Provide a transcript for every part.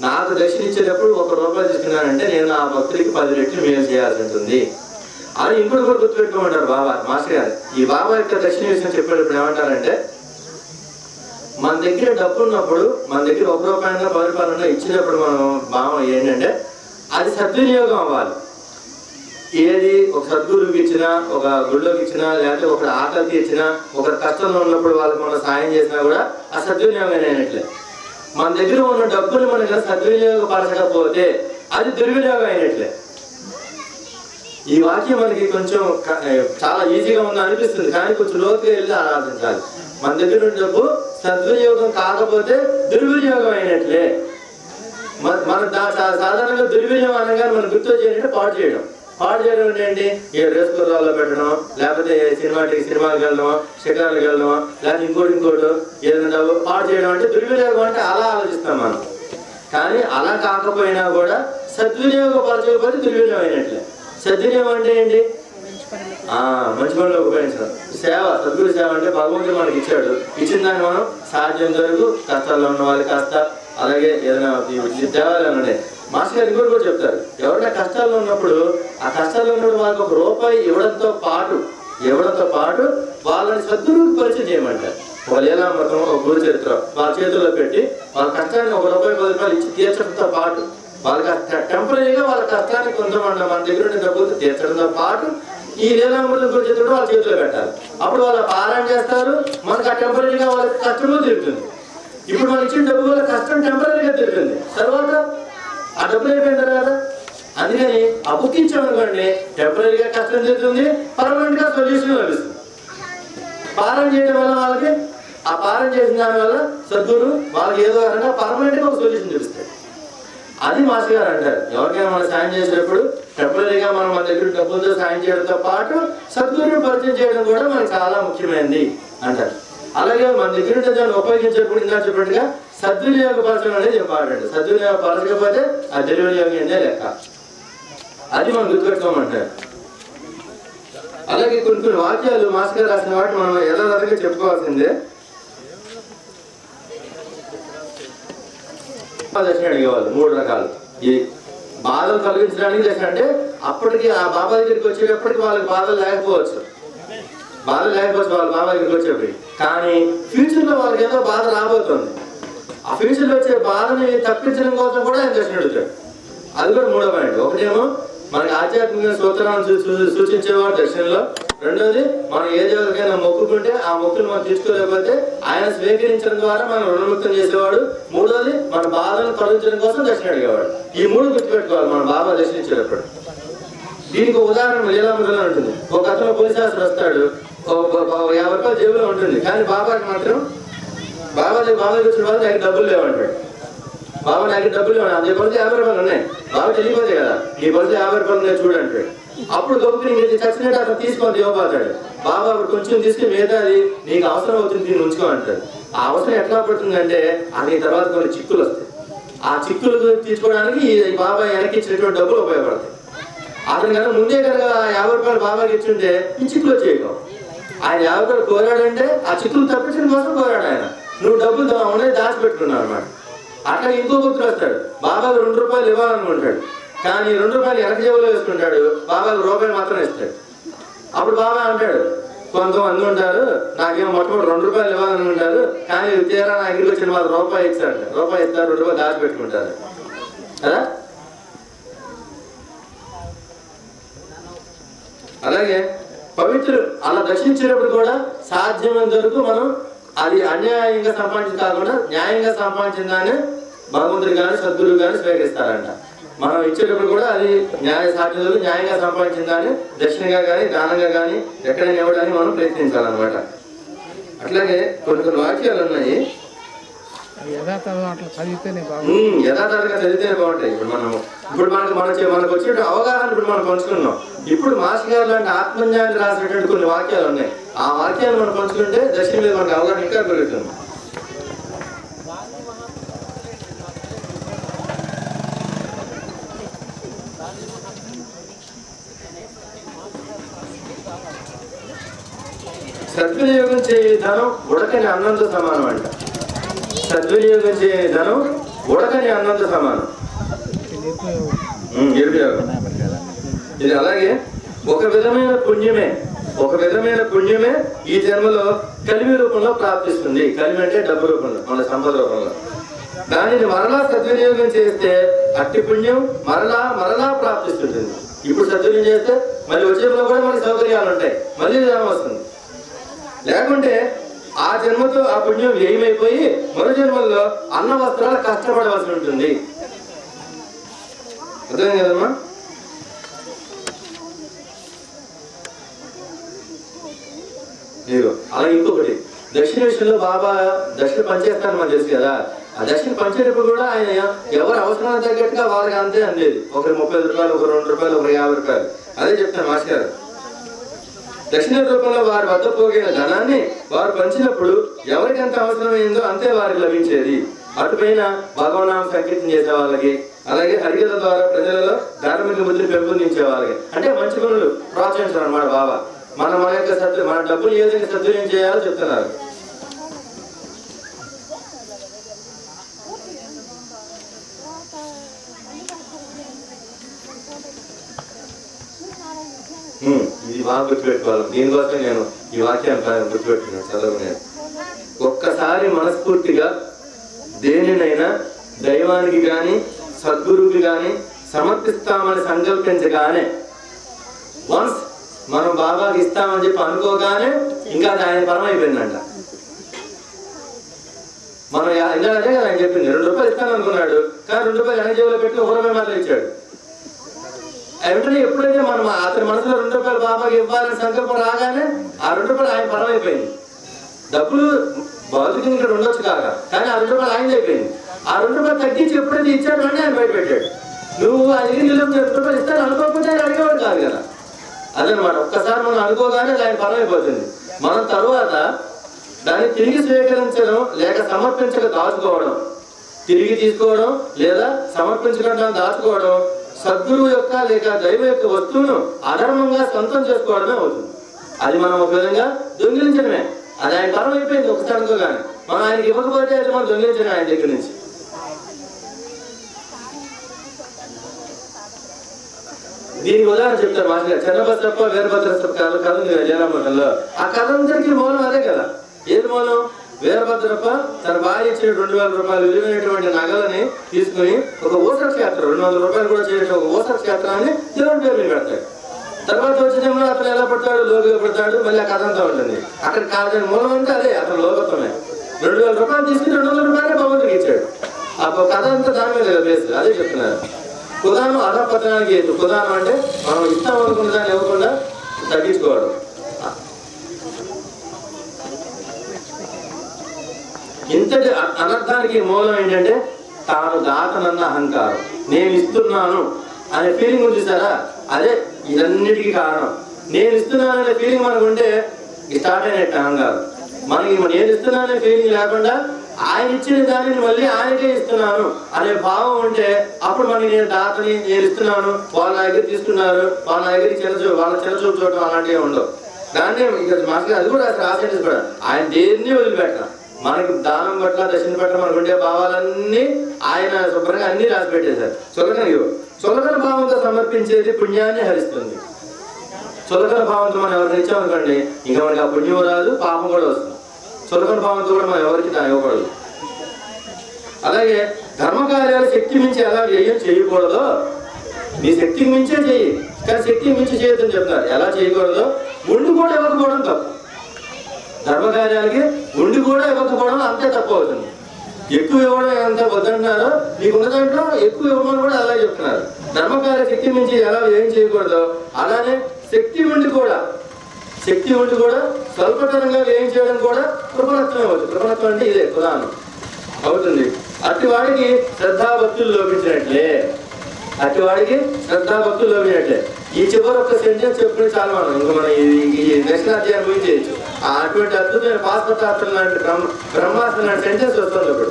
నాకు దక్షిణ ఇచ్చేటప్పుడు ₹1 తీసుకున్నానంటే నేను ఆ భక్తుడికి 10 రెట్లు మేలు చేయాల్సి ఉంటుంది. అది ఇంకోటి కూడా గుర్తుపెట్టుకోమంటారు బాబా మాస్టర్ గారు. ఈ బాబా యొక్క దక్షిణ విషయం చెప్పేటప్పుడు ఏమంటారంటే, మన దగ్గర డబ్బు ఉన్నప్పుడు మన దగ్గర ₹1 ₹10 ఇచ్చినప్పుడు మనం భావం ఏంటంటే అది సద్వినియోగం అవ్వాలి. ఏది ఒక సద్గురువుకి ఇచ్చినా, ఒక గుళ్ళోకి ఇచ్చినా, లేకపోతే ఒక ఆకలికి ఇచ్చినా, ఒక కష్టంలో ఉన్నప్పుడు వాళ్ళకి మనం సాయం చేసినా కూడా ఆ సద్వినియోగం అయినట్లే. మన దగ్గర ఉన్న డబ్బులు మనకి సద్వినియోగపరచకపోతే అది దుర్వినియోగం అయినట్లే. ఈ వాక్యం మనకి కొంచెం చాలా ఈజీగా ఉందని అనిపిస్తుంది, కానీ కొంచెం లోతుగా వెళ్ళి ఆలోచించాలి. మన దగ్గర ఉన్న డబ్బు సద్వినియోగం కాకపోతే దుర్వినియోగం అయినట్లే. మన సాధారణంగా దుర్వినియోగం అనగానే మనం గుర్తు చేయాలంటే పాడు చేయడం. పాడు చేయడం ఏంటి? ఏ రేస్ కుర్రాల్లో పెట్టడం, లేకపోతే సినిమాకి వెళ్ళడం, షికారులకు వెళ్ళడం, లేకపోతే ఇంకోటి ఏదైనా పాడు చేయడం అంటే దుర్వినియోగం అంటే అలా ఆలోచిస్తాం మనం. కానీ అలా కాకపోయినా కూడా సద్వినియోగపరచకపోతే దుర్వినియోగం అయినట్లే. సద్వినియోగం అంటే ఏంటి? మంచి పనులు ఉపయోగించడం. సేవ, సద్గురు సేవ అంటే భగవంతుడు మనకి ఇచ్చాడు. ఇచ్చిన దాన్ని మనం సాధ్యం వరకు కష్టాల్లో ఉన్న వాళ్ళకి కాస్త, అలాగే ఏదైనా దేవాలయాలు ఉన్నాయి. మాస్టర్ గారు ఇంకోటి కూడా చెప్తారు, ఎవరైనా కష్టాల్లో ఉన్నప్పుడు ఆ కష్టాల్లో ఉన్నప్పుడు వాళ్ళకి ₹1 ఇవ్వడంతో పాటు వాళ్ళని సద్గురువుకి పరిచయం చేయమంటారు. ఒక లీలామృతం, ఒక గురు చరిత్ర వాళ్ళ చేతుల్లో పెట్టి వాళ్ళ కష్టాన్ని ₹1 ₹10 ఇచ్చి తీర్చడంతో పాటు వాళ్ళకి టెంపరీగా వాళ్ళ కష్టాన్ని కొంతమంది మన దగ్గర ఉండే డబ్బులు తీర్చడంతో పాటు ఈ లీలామృతం గురు చరిత్ర వాళ్ళ చేతిలో పెట్టాలి. అప్పుడు వాళ్ళు పారాయణ చేస్తారు, మనకు ఆ టెంపరీగా వాళ్ళకి కష్టము తీరుతుంది. ఇప్పుడు మనం ఇచ్చిన డబ్బు వల్ల కష్టం టెంపరీగా తీరుతుంది, తర్వాత ఆ డబ్బులు అయిపోయిన తర్వాత. అందుకని ఆ బుక్ ఇచ్చామనుకోండి, టెంపరీగా కష్టం తీరుతుంది, పర్మనెంట్ గా సొల్యూషన్ లభిస్తుంది. పారాయణ చేయడం వల్ల వాళ్ళకి ఆ పారాయణ చేసిన దాని వల్ల సద్గురు వాళ్ళకి ఏదో రకంగా పర్మనెంట్ గా ఒక సొల్యూషన్ చూపిస్తాడు. అది మాస్టర్ గారు అంటారు, ఎవరికైనా మనం సాయం చేసేటప్పుడు టెంపరీగా మనం మన దగ్గర డబ్బులతో సాయం చేయడంతో పాటు సద్గురుని పరిచయం చేయడం కూడా మనకు చాలా ముఖ్యమైనది అంటారు. అలాగే మన దగ్గర దాన్ని ఉపయోగించేటప్పుడు ఇందా చెప్పినట్టుగా సద్వినియోగపరచడం అనేది ఇంపార్టెంట్. సద్వినియోగపరచకపోతే ఆ దుర్వినియోగం లెక్క. అది మనం గుర్తుపెట్టుకోమంటారు. అలాగే కొన్ని వాక్యాలు మాస్టర్ గారు రాసిన వాటి మనం యథాతథంగా చెప్పుకోవాల్సిందే. దర్శనం అడిగేవాళ్ళు 3 రకాలు. ఈ బాధలు కలిగించడానికి దర్శనం అంటే అప్పటికి ఆ బాబా దగ్గరికి వచ్చేటప్పటికి వాళ్ళకి బాధలు లేకపోవచ్చు వాళ్ళ బాబా దగ్గరికి వచ్చేప్పటికి. కానీ ఫ్యూచర్ లో వాళ్ళకి ఏదో బాధ రాబోతుంది. ఆ ఫ్యూచర్ లో వచ్చే బాధని తప్పించడం కోసం కూడా ఆయన దర్శనం అడుగుతాడు. అది కూడా 3వ పాయింట్. ఒకటేమో మనకి ఆధ్యాత్మిక సూత్రాలను సూచించేవాడు దర్శనంలో. రెండోది, మనం ఏ దేవుడికైనా మొక్కుకుంటే ఆ మొక్కును మనం తీసుకోలేకపోతే ఆయన స్వీకరించడం ద్వారా మనం రుణముక్తం చేసేవాడు. మూడోది, మన బాధను తొలగించడం కోసం దర్శనం అడిగేవాడు. ఈ 3 గుర్తుపెట్టుకోవాలి మన బాబా దర్శించేటప్పుడు. దీనికి ఉదాహరణ లీలామృతంలో ఉంటుంది. ఒక అతను పోలీసాస్త్రం వస్తాడు, ₹50 జేబులో ఉంటుంది, కానీ బాబాకి మాత్రం బాబాకి వచ్చిన వాళ్ళు నాకు డబ్బులు లేవంటాడు. బాబా నాకు డబ్బులు లేవు, అదే పడితే ₹50 ఉన్నాయి. బాబా తెలియపోతే కదా, ఈ పడితే ₹50 నేను చూడంటాడు. అప్పుడు గొప్పకి ఇంక చచ్చినట్టు అతను తీసుకొని ఇవ్వబోతాడు. బాబా అప్పుడు కొంచెం తీసుకుని మిగతాది నీకు అవసరం అవుతుంది, దీన్ని ఉంచుకో అంటాడు. ఆ అవసరం ఎట్లా పడుతుందంటే అది తర్వాత కొన్ని చిక్కులు వస్తాయి. ఆ చిక్కులు తీసుకోవడానికి ఈ బాబా వెనక్కి ఇచ్చినటువంటి డబ్బులు ఉపయోగపడతాయి. అతను కనుక ముందే కనుక ₹50 బాబాకి ఇచ్చుంటే ఈ చిక్కులు వచ్చేయకం. ఆయన ₹50 కోరాడంటే ఆ చిక్కులు తప్పించడం కోసం కోరాడు. ఆయన నువ్వు డబ్బులు ఉన్నాయి దాచిపెట్టుకున్నావు అనమాట. అట్లా ఇంకో గుర్తు వస్తాడు, బాబాకు ₹2 ఇవ్వాలనుకుంటాడు, కానీ ₹2 వెనక జేబులో వేసుకుంటాడు, బాబాకు ₹1 మాత్రం ఇస్తాడు. అప్పుడు బాబా అంటాడు, కొంతమంది ఉంటారు నాకేమో మొట్టమొదటి ₹2 ఇవ్వాలనుకుంటారు, కానీ తీరా నా దగ్గరికి వచ్చిన వాళ్ళు ₹1 ఇస్తాడు, ₹1 ఇస్తారు, ₹2 దాచిపెట్టుకుంటారు కదా. అలాగే పవిత్రులు అలా దర్శించేటప్పుడు కూడా సాధ్యమైనంత వరకు మనం అది అన్యాయంగా సంపాదించి కాకుండా న్యాయంగా సంపాదించిన దాన్ని భగవంతుడు కానీ సద్గురువు కానీ స్వీకరిస్తారంట. మనం ఇచ్చేటప్పుడు కూడా అది సాధ్యతలు న్యాయంగా సంపాదించిన దాన్ని దక్షిణగా కానీ దానంగా కానీ ఎక్కడైనా ఇవ్వడానికి మనం ప్రయత్నించాలన్నమాట. అట్లాగే కొన్ని వాక్యాలు ఉన్నాయి, యథాతథంగా చదివితేనే బాగుంటాయి. ఇప్పుడు మనకు వచ్చే అవగాహన ఇప్పుడు మనం పంచుకున్నాం. ఇప్పుడు మాస్టర్ గారు లాంటి ఆత్మజ్ఞాని రాసినటువంటి కొన్ని వాక్యాలు ఉన్నాయి. ఆ వాక్యాలు మనం పంచుకుంటే దర్శనం మీద మనకు అవగాహన ఇంకా పెరుగుతుంది. సద్వినియోగం చేయే ధనం ఉడకని అన్నంతో సమానం అంట. సద్వినియోగం చేయే ధనం ఉడకని అన్నంత సమానం. ఇది అలాగే ఒక విధమైన పుణ్యమే ఈ జన్మలో కలిమి రూపంలో ప్రాప్తిస్తుంది. కలిమి అంటే డబ్బు రూపంలో, మన సంపద రూపంలో. దానిని మరలా సద్వినియోగం చేస్తే అట్టి పుణ్యం మరలా ప్రాప్తిస్తుంది. ఇప్పుడు సద్వినియోగం చేస్తే మళ్ళీ వచ్చేలో కూడా మనకి సౌకర్యాలు ఉంటాయి, మళ్ళీ ధనం వస్తుంది. లేకుంటే ఆ జన్మతో ఆ పుణ్యం వ్యయమైపోయి మరో జన్మల్లో అన్న వస్త్రాలు కష్టపడవలసి ఉంటుంది. అర్థం కదమ్మా? అలా ఇంకొకటి దక్షిణ విషయంలో బాబా దక్షిణ పంచేస్తాను మనకు తెలుసు కదా. ఆ దక్షిణ పంచేటప్పుడు కూడా ఆయన ఎవరు అవసరానికి తగ్గట్టుగా వాళ్ళకి అంతే అందేది. ఒకరి 35 రూపాయలు, ఒక 2 రూపాయలు, ఒక 50 రూపాయలు. అదే చెప్తాను మాస్టర్ గారు. దక్షిణ రూపంలో వారి వద్ద పోగిన ధనాన్ని వారు పంచినప్పుడు ఎవరికి ఎంత అవసరమైందో అంతే వారికి లభించేది. అటుపైన భగవనామ సంకీర్తన చేసే వాళ్ళకి, అలాగే హరికథ ద్వారా ప్రజలలో ధార్మిక బుద్ధిని పెంపొందించే వాళ్ళకి, అంటే మంచి పనులు ప్రోత్సహించారు అన్నమాట బాబా. మన యొక్క మన డబ్బులు ఏ విధంగా సద్వినియోగం చేయాలో చెప్తున్నారు. ఇది బాగా గుర్తుపెట్టుకోవాలి. దీనికోసం నేను ఈ వాక్యాన్ని గుర్తుపెట్టుకున్నాను, చదవలేదు. ఒక్కసారి మనస్ఫూర్తిగా దేనినైనా దైవానికి కానీ సద్గురువుకి కానీ సమర్పిస్తామని సంకల్పించగానే, వన్స్ మనం బాబాకి ఇస్తామని చెప్పి అనుకోగానే ఇంకా ఆయన పరం అయిపోయిందంట. మనం ఇలా అదే కదా ఆయన చెప్పింది. 2 రూపాయలు ఇస్తాను అనుకున్నాడు, కానీ 2 రూపాయలు ఆయన జేబులో పెట్టి 1 రూపాయి మాత్రం ఇచ్చాడు. వెంటనే ఎప్పుడైతే మనం అతని మనసులో 2 రూపాయలు బాబాకి ఇవ్వాలని సంకల్పం రాగానే ఆ 2 రూపాయలు ఆయన పరం అయిపోయింది. డబ్బులు బాధకి ఇక్కడ ఉండొచ్చు కాక, కానీ ఆ 2 రూపాయలు ఆయన అయిపోయింది. ఆ 2 రూపాయలు తగ్గించి ఎప్పుడైతే ఇచ్చాడు అంటే ఆయన బయట పెట్టాడు. నువ్వు ఆ దగ్గర 2 రూపాయలు ఇస్తాను అనుకోకపోతే ఆయన అడిగేవాడు కాదు కదా. అదనమాట. ఒక్కసారి మనం అనుకోగానే ఆయన పరం అయిపోతుంది. మనం తరువాత దాన్ని తిరిగి స్వీకరించడం లేక సమర్పించక దాచుకోవడం, తిరిగి తీసుకోవడం లేదా సమర్పించకుండా దాచుకోవడం సద్గురువు యొక్క లేక దైవ యొక్క వస్తువును అధర్మంగా సొంతం చేసుకోవడమే అవుతుంది. అది మనం ఒక విధంగా దొంగిలించడమే. అది ఆయన పరం అయిపోయింది ఒకసారి అనుకోగానే. మనం ఆయనకి ఇవ్వకపోతే అది మనం దొంగిలించడం ఆయన దగ్గర నుంచి. దీనికి ఉదాహరణ చెప్తారు మాస్టర్. చెన్నభద్రప్ప వీరభద్రప్ప కథ ఉంది జయరామఠంలో. ఆ కథ అందరికీ మూలం అదే కదా. ఏది మూలం? వీరభద్రప్ప తన భార్య ఇచ్చిన 2000 రూపాయలు విలువైనటువంటి నగలని తీసుకుని ఒక ఊసర క్షేత్రం, 200 రూపాయలు కూడా చేసిన ఒక ఊసర క్షేత్రాన్ని దేవుడి పేరు పెడతాడు. తర్వాత వచ్చిన అతను ఎలా పడతాడు? లోతుగా పడతాడు. మళ్ళీ ఆ కథ అంతా ఉంటుంది. అక్కడ కాదని మూలం అంటే అదే, అతను లోకత్వమే. 2000 రూపాయలు తీసుకుని 200 రూపాయలే భగవంతుడికి ఇచ్చాడు. ఆ కథ అంతా దాని మీద బేస్. అదే చెప్తున్నారు. కుదానం అధపతనానికి హేతు. కుదానం అంటే మనం ఇష్టం అనుకున్న దాన్ని ఇవ్వకుండా తగ్గించుకోవడం. ఇంతటి అనర్థానికి మూలం ఏంటంటే తాను దాతనన్న అహంకారం. నేను ఇస్తున్నాను అనే ఫీలింగ్ ఉంది సారా, అదే ఇదన్నిటికీ కారణం. నేను ఇస్తున్నాను అనే ఫీలింగ్ మనకు ఉంటే స్టార్ట్ అయినట్టు అహంకారం. మనకి నేను ఇస్తున్నాననే ఫీలింగ్ లేకుండా ఆయన ఇచ్చిన దానిని మళ్ళీ ఆయనకే ఇస్తున్నాను అనే భావం ఉంటే అప్పుడు మనకి నేను దాతని, నేను ఇస్తున్నాను, వాళ్ళ దగ్గర తీసుకున్నారు, వాళ్ళ దగ్గరికి వాళ్ళ చిరచూపు చూడటం అలాంటివి ఉండవు. దాన్ని ఇక మాకు అది కూడా ఆశించ కూడా ఆయన దేన్ని వదిలిపెట్టడం. మనకి దానం పట్ల దర్శనం పట్ల మనకు ఉండే భావాలన్నీ ఆయన శుభ్రంగా అన్ని రాసి పెట్టేశారు. చులకన భావంతో సమర్పించేది పుణ్యాన్ని హరిస్తుంది. చులకన భావంతో మనం ఎవరిని ఇచ్చామనుకోండి, ఇంకా మనకి ఆ పుణ్యం రాదు, పాపం కూడా వస్తుంది. చులకన భావంతో కూడా మనం ఎవరికి దాని ఇవ్వకూడదు. అలాగే ధర్మకార్యాలు శక్తి మించి ఎలా వ్యయం చేయకూడదో, నీ శక్తికి మించే చెయ్యి, కానీ శక్తికి మించి చేయొద్దని చెప్తారు. ఎలా చేయకూడదో ఉండి కూడా ఇవ్వకపోవడం తప్పు. ధర్మకార్యాలకి ఉండి కూడా ఇవ్వకపోవడం అంతే తప్పు అవుతుంది. ఎక్కువ ఇవ్వడం ఎంత వద్దంటున్నారో నీకున్న దాంట్లో ఎక్కువ ఇవ్వమని కూడా అలా చెప్తున్నారు. ధర్మకార్య శక్తి మించి ఎలా ఏం చేయకూడదో అలానే శక్తి ఉండి కూడా స్వల్పతరంగా వ్యయం చేయడం కూడా కృపణత్వం అవుతుంది. కృపణత్వం అంటే ఇదే ప్రధానం అవుతుంది. అట్టివాడికి శ్రద్ధాభక్తులు లోపించినట్లే. ఈ చివరి ఒక్క సెంటెన్స్ చెప్పుకుని చాలా మనం ఇంకా మనం ఈ దక్షిణాధ్యాయం పోయి చేయొచ్చు. అటువంటి అద్భుతమైన పాస్పతాస్త్రం లాంటి బ్రహ్మాస్త్రం లాంటి సెంటెన్స్ వస్తుంది. ఇప్పుడు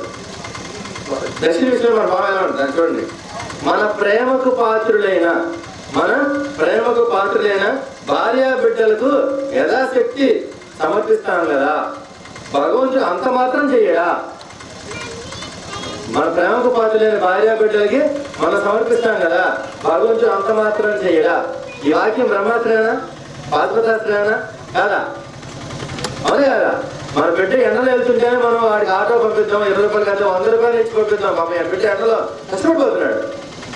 దక్షిణ విషయంలో మన భావం ఎలా ఉంటుంది చూడండి. మన ప్రేమకు పాత్రులైన భార్యా బిడ్డలకు యథాశక్తి సమర్పిస్తాం కదా, భగవంతుడు అంత మాత్రం చెయ్యడా? మన ప్రేమకు పాత్రులైన భార్య బిడ్డలకి మనం సమర్పిస్తాం కదా, భగవంతుడు అంత మాత్రం చేయడా? ఈ వాక్యం బ్రహ్మాస్త్రేనా పాత్రశాస్త్రేనా కాదా? అవునే కదా? మన బిడ్డ ఎండలో వెళ్తుంటేనే మనం వాడికి ఆటో పంపిద్దాం, 20 రూపాయలు కదా 100 రూపాయలు ఇచ్చి పంపిద్దాం. పాపం బిడ్డ ఎండలో కష్టపడిపోతున్నాడు.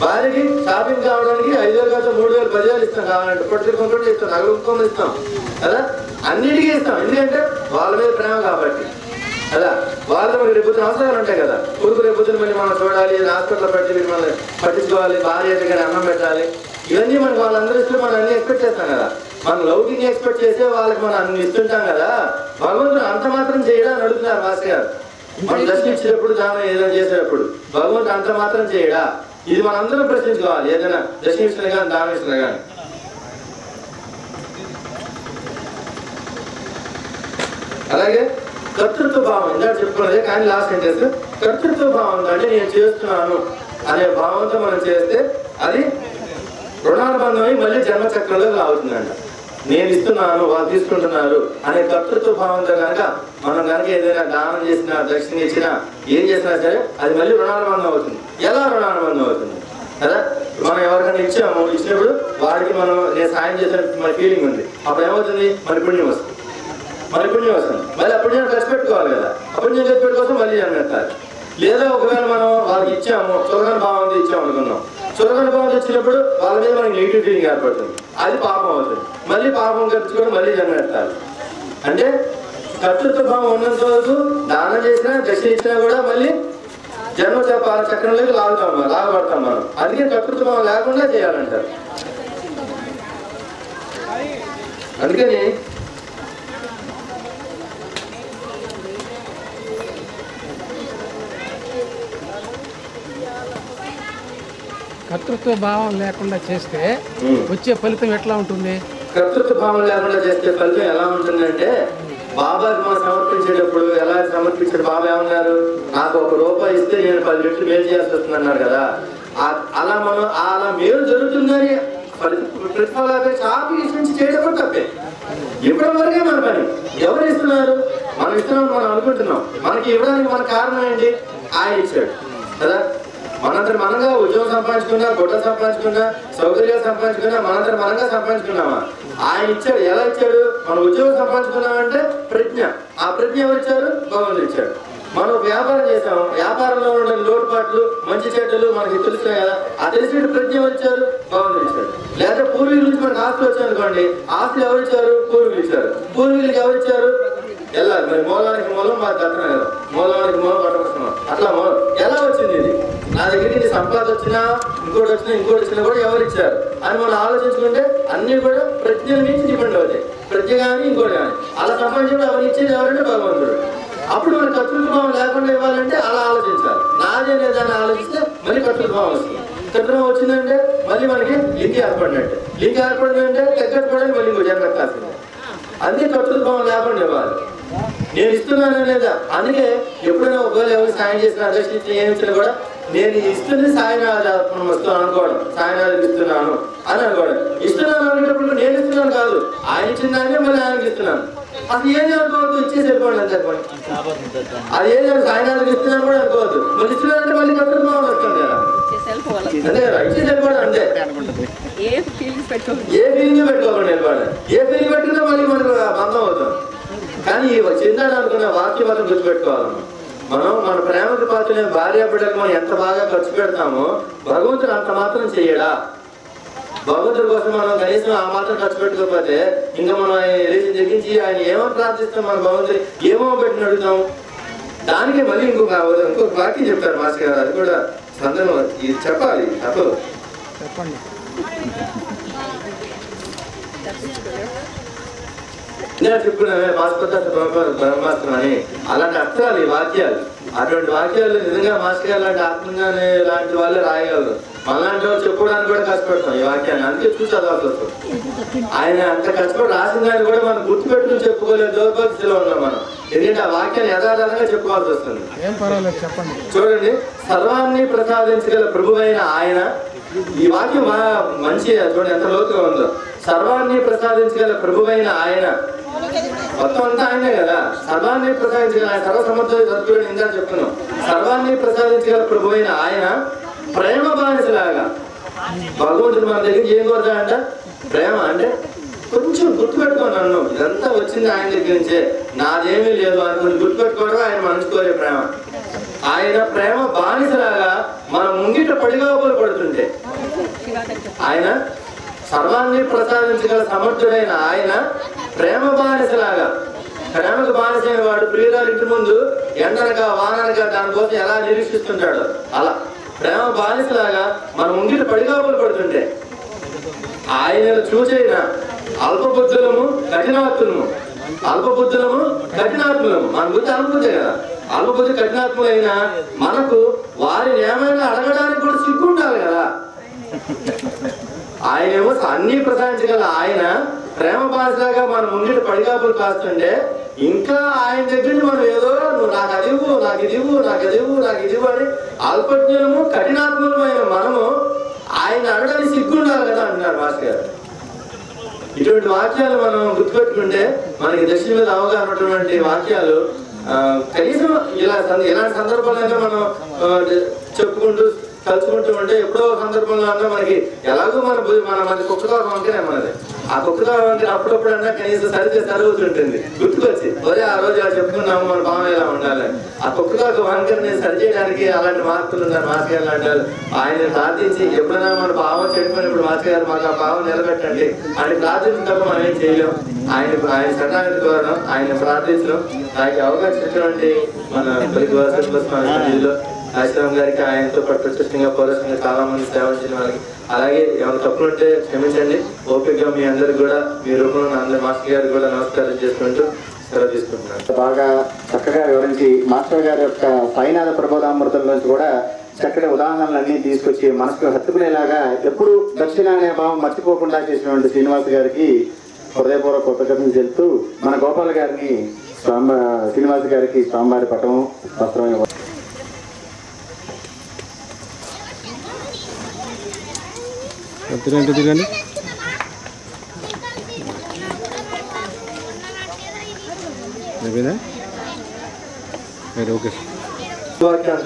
భార్యకి షాపింగ్ కావడానికి 5,000 కదా 3,000 10,000 ఇస్తాం, కావాలంటే పొట్టుకొని ఇస్తాం, నగలుకొని ఇస్తాం కదా, అన్నిటికీ ఇస్తాం. ఎందుకంటే వాళ్ళ మీద ప్రేమ కాబట్టి కదా. వాళ్ళతో మనకి రేపు అవసరాలు ఉంటాయి కదా. కొడుకు రేపు మళ్ళీ మనం చూడాలి, హాస్పిటల్లో పెట్టి మనల్ని పట్టించుకోవాలి, భార్య కానీ అన్నం పెట్టాలి, ఇవన్నీ మనకి వాళ్ళందరూ ఇష్టం. మనం అన్ని ఎక్స్పెక్ట్ చేస్తాం కదా. మనం లౌకిక ఎక్స్పెక్ట్ చేసే వాళ్ళకి మనం అన్ని ఇస్తుంటాం కదా. భగవంతుడు అంత మాత్రం చేయడా అని అడుగుతున్నారు మాస్టర్ గారు. మనం దర్శనం ఇచ్చేటప్పుడు దానం ఏదైనా చేసేటప్పుడు భగవంతుడు అంత మాత్రం చేయడా? ఇది మనందరం ప్రశ్నించుకోవాలి, ఏదైనా దర్శనం ఇచ్చినా కానీ దానం ఇచ్చినా కానీ. అలాగే కర్తృత్వ భావం ఇందాక చెప్పుకున్నదే, కానీ లాస్ట్ సెంటెన్స్ కర్తృత్వ భావం అంటే నేను చేస్తున్నాను అనే భావంతో మనం చేస్తే అది రుణానుబంధమై మళ్ళీ జన్మచక్రంలో అవుతుందంట. నేను ఇస్తున్నాను వాళ్ళు తీసుకుంటున్నారు అనే కర్తృత్వ భావంతో కనుక మనం కనుక ఏదైనా దానం చేసినా దక్షిణ ఇచ్చినా ఏం చేసినా సరే అది మళ్ళీ రుణానుబంధం అవుతుంది. ఎలా రుణానుబంధం అవుతుంది కదా? మనం ఎవరికైనా ఇచ్చినప్పుడు వాడికి మనం నేను సాయం చేసిన మన ఫీలింగ్ ఉంది, అప్పుడు ఏమవుతుంది? మన పుణ్యం వస్తుంది. మళ్ళీ ఆ పుణ్యాన్ని ఖర్చు పెట్టుకోవాలి కదా. ఆ పుణ్యం ఖర్చు పెట్టుకోసం మళ్ళీ జన్మెత్తాలి. లేదా ఒకవేళ మనం వాళ్ళకి ఇచ్చాము, చురగన భావం ఇచ్చాము అనుకున్నాం, చురగన భావం వచ్చినప్పుడు వాళ్ళ మీద మనకి నెగిటివ్ ఫీలింగ్ ఏర్పడుతుంది, అది పాపం అవుతుంది. మళ్ళీ పాపం ఖర్చుకొని మళ్ళీ జన్మెత్తాలి. అంటే కర్తృత్వ భావం ఉన్నంత వరకు దానం చేసినా దక్షిణ ఇచ్చినా కూడా మళ్ళీ జన్మ చక్రంలోకి లాగబడతాం మనం. అందుకే కర్తృత్వ భావం లేకుండా చేయాలంటారు. అందుకని కర్తృత్వ భావం లేకుండా చేస్తే వచ్చే ఫలితం ఎట్లా ఉంటుంది? కర్తృత్వ భావం లేకుండా చేస్తే ఫలితం ఎలా ఉంటుందంటే, బాబాకి మనం సమర్పించేటప్పుడు ఎలా సమర్పించాడు? బాబా ఏమన్నారు? నాకు 1 రూపాయి ఇస్తే నేను 10 రెట్లు మేలు చేయాల్సి వస్తుంది అన్నారు కదా. అలా మనం అలా మేలు జరుగుతుందని ప్రతిఫలాపేక్ష ఆపేక్షించి చేయడం తప్పే. ఇవ్వడం వరకే మన పని. ఎవరు ఇస్తున్నారు? మనం ఇస్తున్నాం, మనం అనుకుంటున్నాం. మనకి ఇవ్వడానికి మన కారణం ఏంటి? ఆయన ఇచ్చాడు కదా. మనందరం మనంగా ఉద్యోగం సంపాదించుకున్నా, గుడ్డ సంపాదించుకున్నా, సౌకర్యాలు సంపాదించుకున్నా, మనందరం మనంగా సంపాదించుకున్నామా? ఆయన ఇచ్చాడు. ఎలా ఇచ్చాడు? మనం ఉద్యోగం సంపాదించుకున్నామంటే ప్రజ్ఞ. ఆ ప్రజ్ఞ ఎవరు ఇచ్చారు? భగవంతుడు ఇచ్చాడు. మనం వ్యాపారం చేసాము, వ్యాపారంలో ఉండే లోటుపాట్లు మంచి చెడ్డలు మనకి తెలుస్తాయి కదా. ఆ తెలిసిన ప్రజ్ఞ ఎవరు ఇచ్చారు? భగవంతుడు ఇచ్చాడు. లేదా పూర్వీకుల నుంచి మనకు ఆస్తులు వచ్చాయి అనుకోండి, ఆస్తులు ఎవరు ఇచ్చారు? పూర్వీకులు ఇచ్చారు. పూర్వీకులకి ఎవరు ఇచ్చారు? వెళ్ళాలి. మరి మూలానికి మూలం మాకు దత్తనం కదా, మూలానికి మూలం పట్టవస్తున్నాం. అట్లా ఎలా వచ్చింది ఇది? నా దగ్గరికి సంపాద వచ్చినా ఇంకోటి వచ్చినా కూడా ఎవరు ఇచ్చారు అని మనం ఆలోచించుకుంటే అన్ని కూడా ప్రజ్ఞల నుంచి డిపెండ్ అవుతాయి. ప్రజ్ఞ కానీ ఇంకోటి కానీ అలా సంపాదించినప్పుడు ఎవరు ఇచ్చేది ఎవరంటే భగవంతుడు. అప్పుడు మన కర్తృత్వ భావం లేకుండా ఇవ్వాలంటే అలా ఆలోచించాలి. నాదే లేదని ఆలోచిస్తే మళ్ళీ కర్తృత్వ భావం వస్తుంది. కర్తృత్వం వచ్చిందంటే మళ్ళీ మనకి లింక్ ఏర్పడినట్టే. లింక్ ఏర్పడిందంటే తగ్గట్టుకోవడానికి మళ్ళీ ఇంకో జన్మ కాసింది. అందుకే కర్తృత్వ భావం లేకుండా ఇవ్వాలి. నేను ఇస్తున్నాను లేదా? అందుకే ఎప్పుడైనా ఒకవేళ ఎవరు సాయం చేసిన అదృష్టి ఏమి ఇచ్చినా కూడా నేను ఇస్తుంది సాయనాథం వస్తున్నాను అనుకోవడం, సాయనాథం ఇస్తున్నాను అని అనుకోవడం. ఇస్తున్నాను అనుకునేటప్పుడు నేను ఇస్తున్నాను కాదు, ఆయన ఇచ్చిన దాన్ని మళ్ళీ ఆయనకి ఇస్తున్నాను. అసలు ఏది అనుకోవద్దు, ఇచ్చేసి వెళ్ళిపోండి అంతే. అది ఏది సాయనాథం ఇస్తున్నాను కూడా అనుకోవద్దు. మళ్ళీ ఇస్తున్నానంటే మళ్ళీ కర్తృత్వ భావం వస్తుంది కదా. అంతే కదా, ఇచ్చేసి వెళ్ళిపోవడం అంతే. ఏ ఫీలింగ్ పెట్టుకోవాలి, వెళ్ళిపోవడం. ఏ ఫీలింగ్ పెట్టుకున్నా మళ్ళీ మనకు బంధం అవుతాం. కానీ చెందాడు అనుకున్న వాక్యం మాత్రం గుర్తుపెట్టుకోవాలమ్మా. మనం మన ప్రేమకు పాత్రలేని భార్య బిడ్డలకు మనం ఎంత బాగా ఖర్చు పెడతామో భగవంతుడు అంత మాత్రం చేయడా? భగవంతుడి కోసం మనం కనీసం ఆ మాత్రం ఖర్చు పెట్టుకోకపోతే ఇంకా మనం ఆయన తగ్గించి ఆయన ఏమో ప్రార్థిస్తాం? మన భగవంతుడు ఏమో పెట్టిన అడుగుతాం. దానికి మళ్ళీ ఇంకొక వాక్యం చెప్తారు మాస్టర్ గారు, అది కూడా సందర్భం ఇది చెప్పాలి. తప్పదు, చెప్పండి. నేను చెప్పుకున్నామే బ్రహ్మాస్త్రం అని. అలాంటి అర్థాలు ఈ వాక్యాలు. అటువంటి వాక్యాలు నిజంగా మాస్టర్ గారు లాంటి ఆత్మజ్ఞాని లాంటి వాళ్ళే రాయగలరు. మనలాంటి వాళ్ళు చెప్పుకోవడానికి కూడా కష్టపడతాం ఈ వాక్యాన్ని. అందుకే చూసి చదవాల్సి వస్తుంది. ఆయన అంత కష్టపడి రాసిన దాన్ని కూడా మనం గుర్తుపెట్టుకుని చెప్పుకోలేదు, దౌర్భాగ్యలో ఉన్నాం మనం. ఎందుకంటే ఆ వాక్యాన్ని యథాతథంగా చెప్పుకోవాల్సి వస్తుంది. చూడండి, సర్వాన్ని ప్రసాదించగల ప్రభువైన ఆయన. ఈ వాక్యం మంచి చూడండి ఎంత లోతుగా ఉందో. సర్వాన్ని ప్రసాదించగల ప్రభువైన ఆయన మొత్తం అంతా ఆయనే కదా. సర్వాన్ని ప్రసాదించగల ఆయన సర్వసమర్థ సద్గురు ఇందా చెప్తున్నాం. సర్వాన్ని ప్రసాదించగల ప్రభు అయిన ఆయన ప్రేమ బానిసలాగా భగవంతుడు మన దగ్గరికి ఏం కోరుతాడంట? ప్రేమ. అంటే కొంచెం గుర్తుపెట్టుకో, నన్ను ఇదంతా వచ్చింది ఆయన దగ్గర నుంచే, నాదేమీ లేదు అనుకుని గుర్తుపెట్టుకోవడం ఆయన మనసు కోరే ప్రేమ. ఆయన ప్రేమ బానిసలాగా మన ముంగిట పడిగాపులు పడుతుంటే, ఆయన సర్వాన్ని ప్రసాదించగల సమర్థుడైన ఆయన ప్రేమ బానిసలాగా, ప్రేమకు బానిసైన వాడు ప్రియురాలు ఇంటి ముందు ఎండనగా వాననగా దానికోసం ఎలా నిరీక్షిస్తుంటాడు, అలా ప్రేమ బానిసలాగా మన ముంగిట పడిగాపులు పడుతుంటే ఆయనను చూచైన అల్పబుద్ధులము కఠినాత్ములము, అల్పబుద్ధులము కఠినాత్ములము, మన బుద్ధి అల్పబుద్ధే కదా, అల్పబుద్ధి కఠినాత్ములైన మనకు వారిని ఏమైనా అడగడానికి కూడా సిగ్గుంటారు కదా. ఆయనేమో అన్ని ప్రసాదించగల ఆయన ప్రేమ బానిసలాగా మన ముంగిట పడిగాపులు కాస్తుంటే, ఇంకా ఆయన దగ్గర మనం ఏదో నువ్వు నాకు అదివు, నాకు ఇదివు, నాకు అదివు, నాకు ఇదివు అని అల్పజ్ఞులము కఠినాత్ములమైన మనము ఆయన అడగడానికి సిగ్గుండాలి కదా అంటున్నారు మాస్టర్ గారు. ఇటువంటి వాక్యాలు మనం గుర్తుపెట్టుకుంటే మనకి దక్షిణ మీద అవగాహన ఉన్నటువంటి వాక్యాలు కనీసం ఇలాంటి సందర్భాలైనా మనం చెప్పుకుంటూ కలుసుకుంటూ ఉంటే ఎప్పుడో సందర్భంలో అన్నా మనకి ఎలాగో మన కుక్కతో వంకనే మనది. ఆ కుక్కతో వంకన అప్పుడప్పుడన్నా కనీసం సరిచేస్తుంటుంది, గుర్తుకొచ్చి ఒరే ఆ రోజు అలా చెప్పుకున్నాము మన భావం ఎలా ఉండాలి. ఆ కుక్కతో వంకరని సరిచేయడానికి అలాంటి మార్పులు ఉన్నారు మాస్టర్ గారు లాంటి వాళ్ళు. ఆయన ప్రార్థించి ఎప్పుడైనా మన భావం చెడిపోయినప్పుడు మాస్టర్ గారు మాకు ఆ భావం నిలబెట్టండి అని ప్రార్థించిన తప్ప మనం ఏం చేయలేం. ఆయన శరణాగతి కోరడం, ఆయన ప్రార్థించడం, నాకు అవకాశం ఇచ్చినటువంటి మన పరిధిలో ఆశ్రమం గారికి, ఆయనతో పాటు ప్రత్యక్షంగా పౌరసంగా చాలా మంది సేవించిన వాళ్ళకి, అలాగే ఏమైనా తప్పులుంటే క్షమించండి. ఓపికగా మీ అందరికి కూడా మీ రూపంలో అందరి మాస్టర్ గారికి కూడా నమస్కారం చేసుకుంటూ సెలవు తీసుకుంటున్నాను. బాగా చక్కగా వివరించి మాస్టర్ గారి యొక్క సాయినాథ ప్రబోధామృతం నుంచి కూడా చక్కటి ఉదాహరణలన్నీ తీసుకొచ్చి మనసుకు హత్తుకునేలాగా ఎప్పుడు దక్షిణ అనే భావం మర్చిపోకుండా చేసినటువంటి శ్రీనివాస్ గారికి హృదయపూర్వక కృతజ్ఞతలు చెప్తూ మన గోపాల్ గారిని శ్రీనివాస్ గారికి స్వామివారి పటం వస్త్రం ఇవ్వాలి. తిరగండి ఓకే.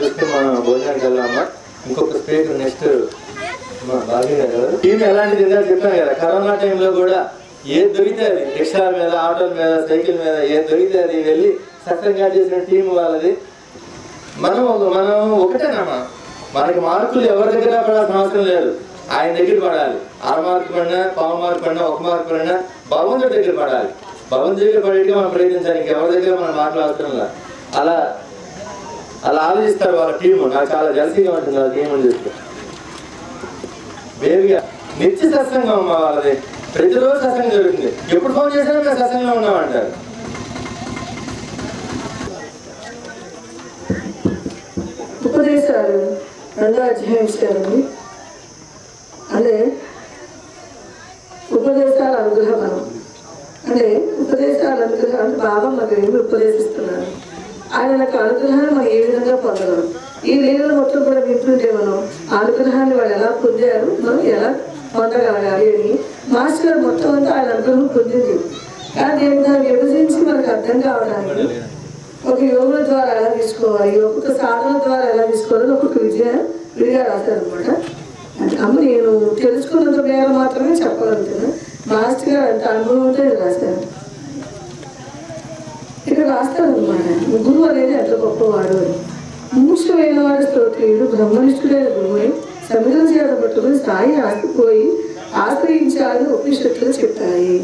చూస్తే మనం భోజనానికి వెళ్దామా. ఇంకొక స్పేస్ నెక్స్ట్ టీం ఎలాంటిది చెప్పాను కదా, కరోనా టైంలో కూడా ఏది దొరికితే అది, రిక్షాల మీద, ఆటోల మీద, సైకిల్ మీద ఏది దొరికితే అది వెళ్ళి సక్సెస్గా చేసిన టీం వాళ్ళది. మనం ఒకటేనమ్మా, మనకి మార్కులు ఎవరి దగ్గర పడాల్సిన అవసరం లేదు, ఆయన దగ్గర పడాలి. 6 మార్కు పడినా, 1 మార్కు పడినా, 1 మార్కు పడినా భగవంతుడి దగ్గర పడాలి. భగవంతుడి దగ్గర పడేట్టుగా మనం ప్రయత్నించాలి, ఇంకెవరి దగ్గర మనం మాట్లాడుతున్నాం కదా. అలా ఆలోచిస్తారు వాళ్ళ టీము. నాకు చాలా జలసీగా ఉంటుంది వాళ్ళ టీం అని చెప్తే. బేబీగా నిత్య సత్సంగం అమ్మా వాళ్ళది, ప్రతిరోజు సత్సంగం జరుగుతుంది. ఎప్పుడు ఫోన్ చేసినా మేము సత్సంగంలో ఉన్నామంటారు. ఉపదేశాలు 2వ అధ్యాయం ఇచ్చారండి. అంటే ఉపదేశాల అనుగ్రహం అంటే ఉపదేశాల అనుగ్రహం అంటే బాబా మనకు ఏమి ఉపదేశిస్తున్నారు, ఆయన యొక్క అనుగ్రహాన్ని మనం ఏ విధంగా పొందగలం. ఈ లీలలు మొత్తం కూడా వింటుంటే మనం ఆ అనుగ్రహాన్ని వాళ్ళు ఎలా పొందారు, మనం ఎలా పొందగలగాలి అని మాస్టర్ గారు మొత్తం అంతా ఆయన అనుగ్రహం పొందింది. కానీ దాన్ని విభజించి మనకు అర్థం కావడానికి ఒక యోగుల ద్వారా ఎలా తీసుకోవాలి, ఒక్కొక్క సాధన ద్వారా ఎలా తీసుకోవాలని ఒక్కొక్క విడిగా రాశారనమాట. అమ్మ నేను తెలుసుకున్నంత మేర మాత్రమే చెప్పగలుగుతాను. మాస్టర్ గారు అంత అనుభవం ఉంటే రాశారు. ఇక్కడ రాస్తారనమాట, గురువు అనేది ఎంత గొప్పవాడు అని. ముముక్షుడైన వాడు స్తోత్రుడు, బ్రహ్మనిష్ఠుడైన గురువుని సమిధం చేత పట్టుకుని స్థాయి ఆసిపోయి ఆశ్రయించాలని ఉపనిషత్తులు చెప్పాయి.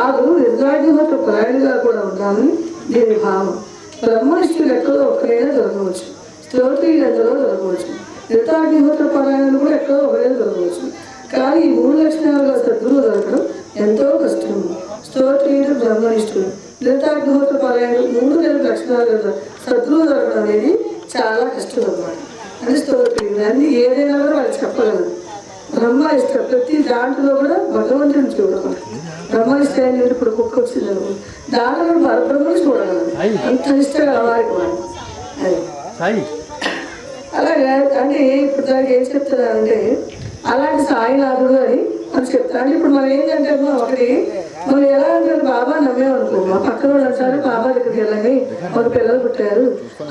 ఆ గురువు నిర్దాగ్యహోత్ర పరాయణగా కూడా ఉండాలని దీని భావం. బ్రహ్మనిష్ఠులు ఎక్కడో ఒకరైనా దొరకవచ్చు, స్తోత్రులు ఎంతలో దొరకవచ్చు, నిర్దాగ్యహోత్ర పరాయణలు కూడా ఎక్కడో ఒకరైనా దొరకవచ్చు. కానీ ఈ 3 లక్షణాలుగా సద్గురువు దొరకడం ఎంతో కష్టం. స్తోత్రుడు, బ్రహ్మనిష్ఠుడు, నిర్దాగ్యహోత్ర పరాయణలు 3 లక్షణాలు సద్గురువు దొరకడం అనేది చాలా కష్టం అన్నమాట. అంటే స్తోత్రుడు అన్ని ఏదైనా కూడా వాళ్ళు చెప్పగలరు. బ్రహ్మనిష్ట ప్రతి దాంట్లో కూడా భగవంతుని చూడగలరు. బ్రహ్మనిష్ట అనేది ఇప్పుడు కుక్క వచ్చింది దాంట్లో కూడా పరబ్రహ్మని చూడగలరు, అంత ఇష్టంగా వారికి వాళ్ళు. అది అలాగే అంటే ఇప్పుడు దానికి ఏం చెప్తున్నారంటే అలాంటి సాయినాథుడు అని చెప్తారు. అంటే ఇప్పుడు మనం ఏంటంటే ఒకటి మనం ఎలా అంటే బాబా నమ్మేమనుకో, మా పక్కన వాళ్ళు అంటారు బాబా దగ్గరికి వెళ్ళని మాకు పిల్లలు పుట్టారు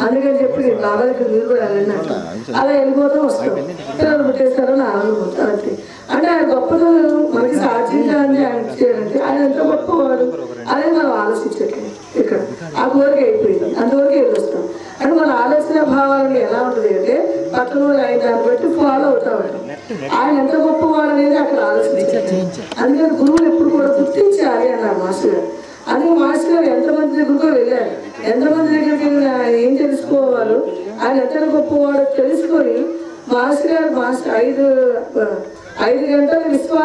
అందుకని చెప్పి బాబా దగ్గర మీరు కూడా వెళ్ళండి అంటాం. అలా వెళ్ళిపోతూ వస్తాం, పిల్లలు పుట్టేస్తారో నా ఆనందపోతాం అంతే. అంటే ఆయన గొప్పతనం మనకి సాధ్యంగానే ఆయన చేయాలంటే ఆయన ఎంత గొప్పవాడు అనేది మనం ఆలోచించట్లేదు. ఇక్కడ ఆ కోరిక అయిపోయింది, అందువరకు వెళ్ళొస్తాం. అంటే మన ఆలోచన భావాలని ఎలా ఉంటుంది అంటే పక్కన ఆయన దాన్ని బట్టి ఫాలో అవుతా ఉంటాం. ఆయన ఎంత గొప్పవాడు అనేది అక్కడ ఆలోచించాలి. అందుకని గురువులు ఎప్పుడు కూడా గుర్తించాలి అన్నారు మాస్టర్ గారు. అందుకే మాస్టర్ గారు ఎంతమంది దగ్గరకు వెళ్ళారు, ఎంతమంది దగ్గరికి వెళ్ళి ఆయన ఏం తెలుసుకోవాలో, ఆయన ఎంత గొప్పవాడో తెలుసుకొని మాస్టర్ గారు 5 గంటల విశ్వ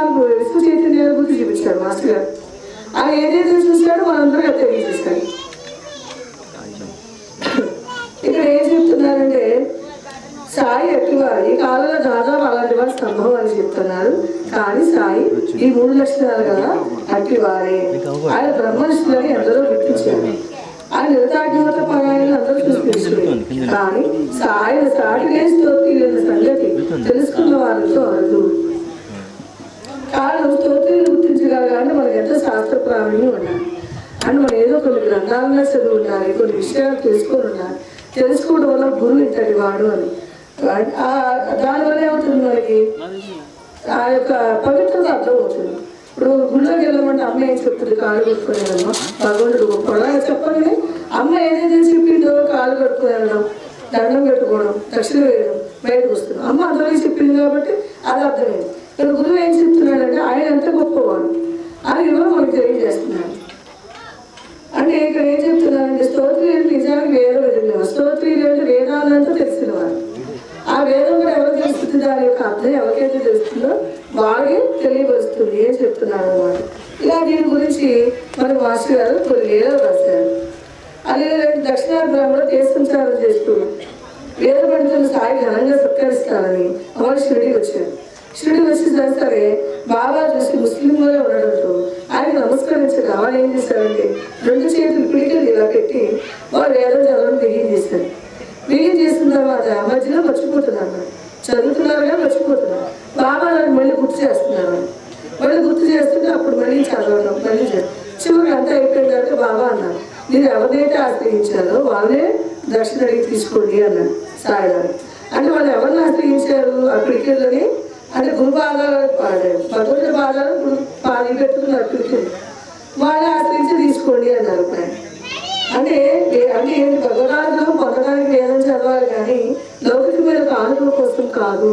చైతన్యాన్ని గురించి చూపించారు మాస్టర్ గారు. ఆయన ఏదైతే చూశాడో మనందరూ తెలియజేశారు. ఇక్కడ ఏం చెప్తున్నారంటే సాయి అట్టివారు ఈ కాలంలో దాదాపు అలాంటి వారి సంభవం అని చెప్తున్నారు. కానీ సాయి ఈ 3 లక్షణాలు కదా అట్టివారే. ఆయన బ్రహ్మనిష్ఠులని ఎందరో గుర్తించారు. ఆయన నిరతాజ్ఞత పరాయణ అందరూ చూసుకుంటున్నారు. కానీ ఆయన సాటినే స్తోత్రి లేని సంగతి తెలుసుకున్న వారితో అరుదు. కారణం స్తోత్రిని గుర్తించగలగానే మనకి ఎంతో శాస్త్ర ప్రావీణ్యం ఉండాలి. అండ్ మనం ఏదో కొన్ని గ్రంథాలనే చదువు ఉండాలి, కొన్ని విషయాలు తెలుసుకొని ఉండాలి. తెలుసుకోవడం వల్ల గురువు ఇంతటి వాడు అని దానివల్ల ఏమవుతుంది మనకి ఆ యొక్క పవిత్రత అర్థమవుతుంది. ఇప్పుడు గుళ్ళోకి వెళ్ళమంటే అమ్మ ఏం చెప్తుంది, కాళ్ళు కట్టుకునేదమ్మా భగవంతుడు గొప్ప చెప్పండి. అమ్మ ఏదైతే చెప్పిందో కాళ్ళు కట్టుకుని వెళ్ళడం, దండం పెట్టుకోవడం, దక్షిణ వేయడం, బయటకు వస్తున్నాం. అమ్మ అందరికీ చెప్పింది కాబట్టి అది అర్థమైంది. ఇక్కడ గురువు ఏం చెప్తున్నాడంటే ఆయన ఎంత గొప్పవాడు అని కూడా మనకు తెలియజేస్తున్నాడు. అంటే ఇక్కడ ఏం చెప్తున్నారంటే స్తోత్రీలు నిజానికి వేదం ఎదిగినవారు. స్తోత్రీలు అంటే వేదాలంతా తెలిసినవారు. ఆ వేదం కూడా ఎవరు తెలుస్తుంది, దాని యొక్క అర్థం ఎవరికైతే తెలుస్తుందో వాళ్ళకి తెలియవస్తుంది ఏం చెప్తున్నారు అన్నమాట. ఇలా దీని గురించి మరి మాస్టర్ గారు కొన్ని వేదాలు రాశారు. అదే దక్షిణాది బ్రాహ్మణ దేశ సంచారం చేస్తూ వేద పండితులు సాయి ఘనంగా సత్కరిస్తారని వాళ్ళు షిరిడి వచ్చారు. షిరిడి వచ్చేసరి సరే బాబా చూసి ముస్లింలోనే ఉండడంతో ఆయన నమస్కరించారు. వాళ్ళు ఏం చేశారంటే 2 చేతులు పిడికలు ఇలా పెట్టి వాళ్ళు వేదం చదవడం బిగించేశారు. బిగించేసిన తర్వాత మధ్యలో మర్చిపోతున్నారు, చదువుతున్నారుగా మర్చిపోతున్నారు. బాబా మళ్ళీ గుర్తు చేస్తున్నారు. మళ్ళీ గుర్తు చేస్తుంటే అప్పుడు మళ్ళీ చదవడం మళ్ళీ చివరికి అంతా అయిపోయిన తర్వాత బాబా అన్నారు, మీరు ఎవరినైతే ఆశ్రయించారో వాళ్ళే దర్శనం అడిగి తీసుకోండి అన్నారు సాయి గారు. అంటే వాళ్ళు ఎవరిని ఆశ్రయించారు ఆ పిడికల్లోని అంటే గురు పాదాలు భగవంతుడి పాదాలు గురు పాది పెట్టుకున్నారు పిడికలు, వాళ్ళని ఆశ్రయించి తీసుకోండి అన్నారు. అంటే ఏంటి భగవద్గీతలో పొందడానికి వేదం చదవాలి కానీ లౌకికమైన కానుకల కోసం కాదు.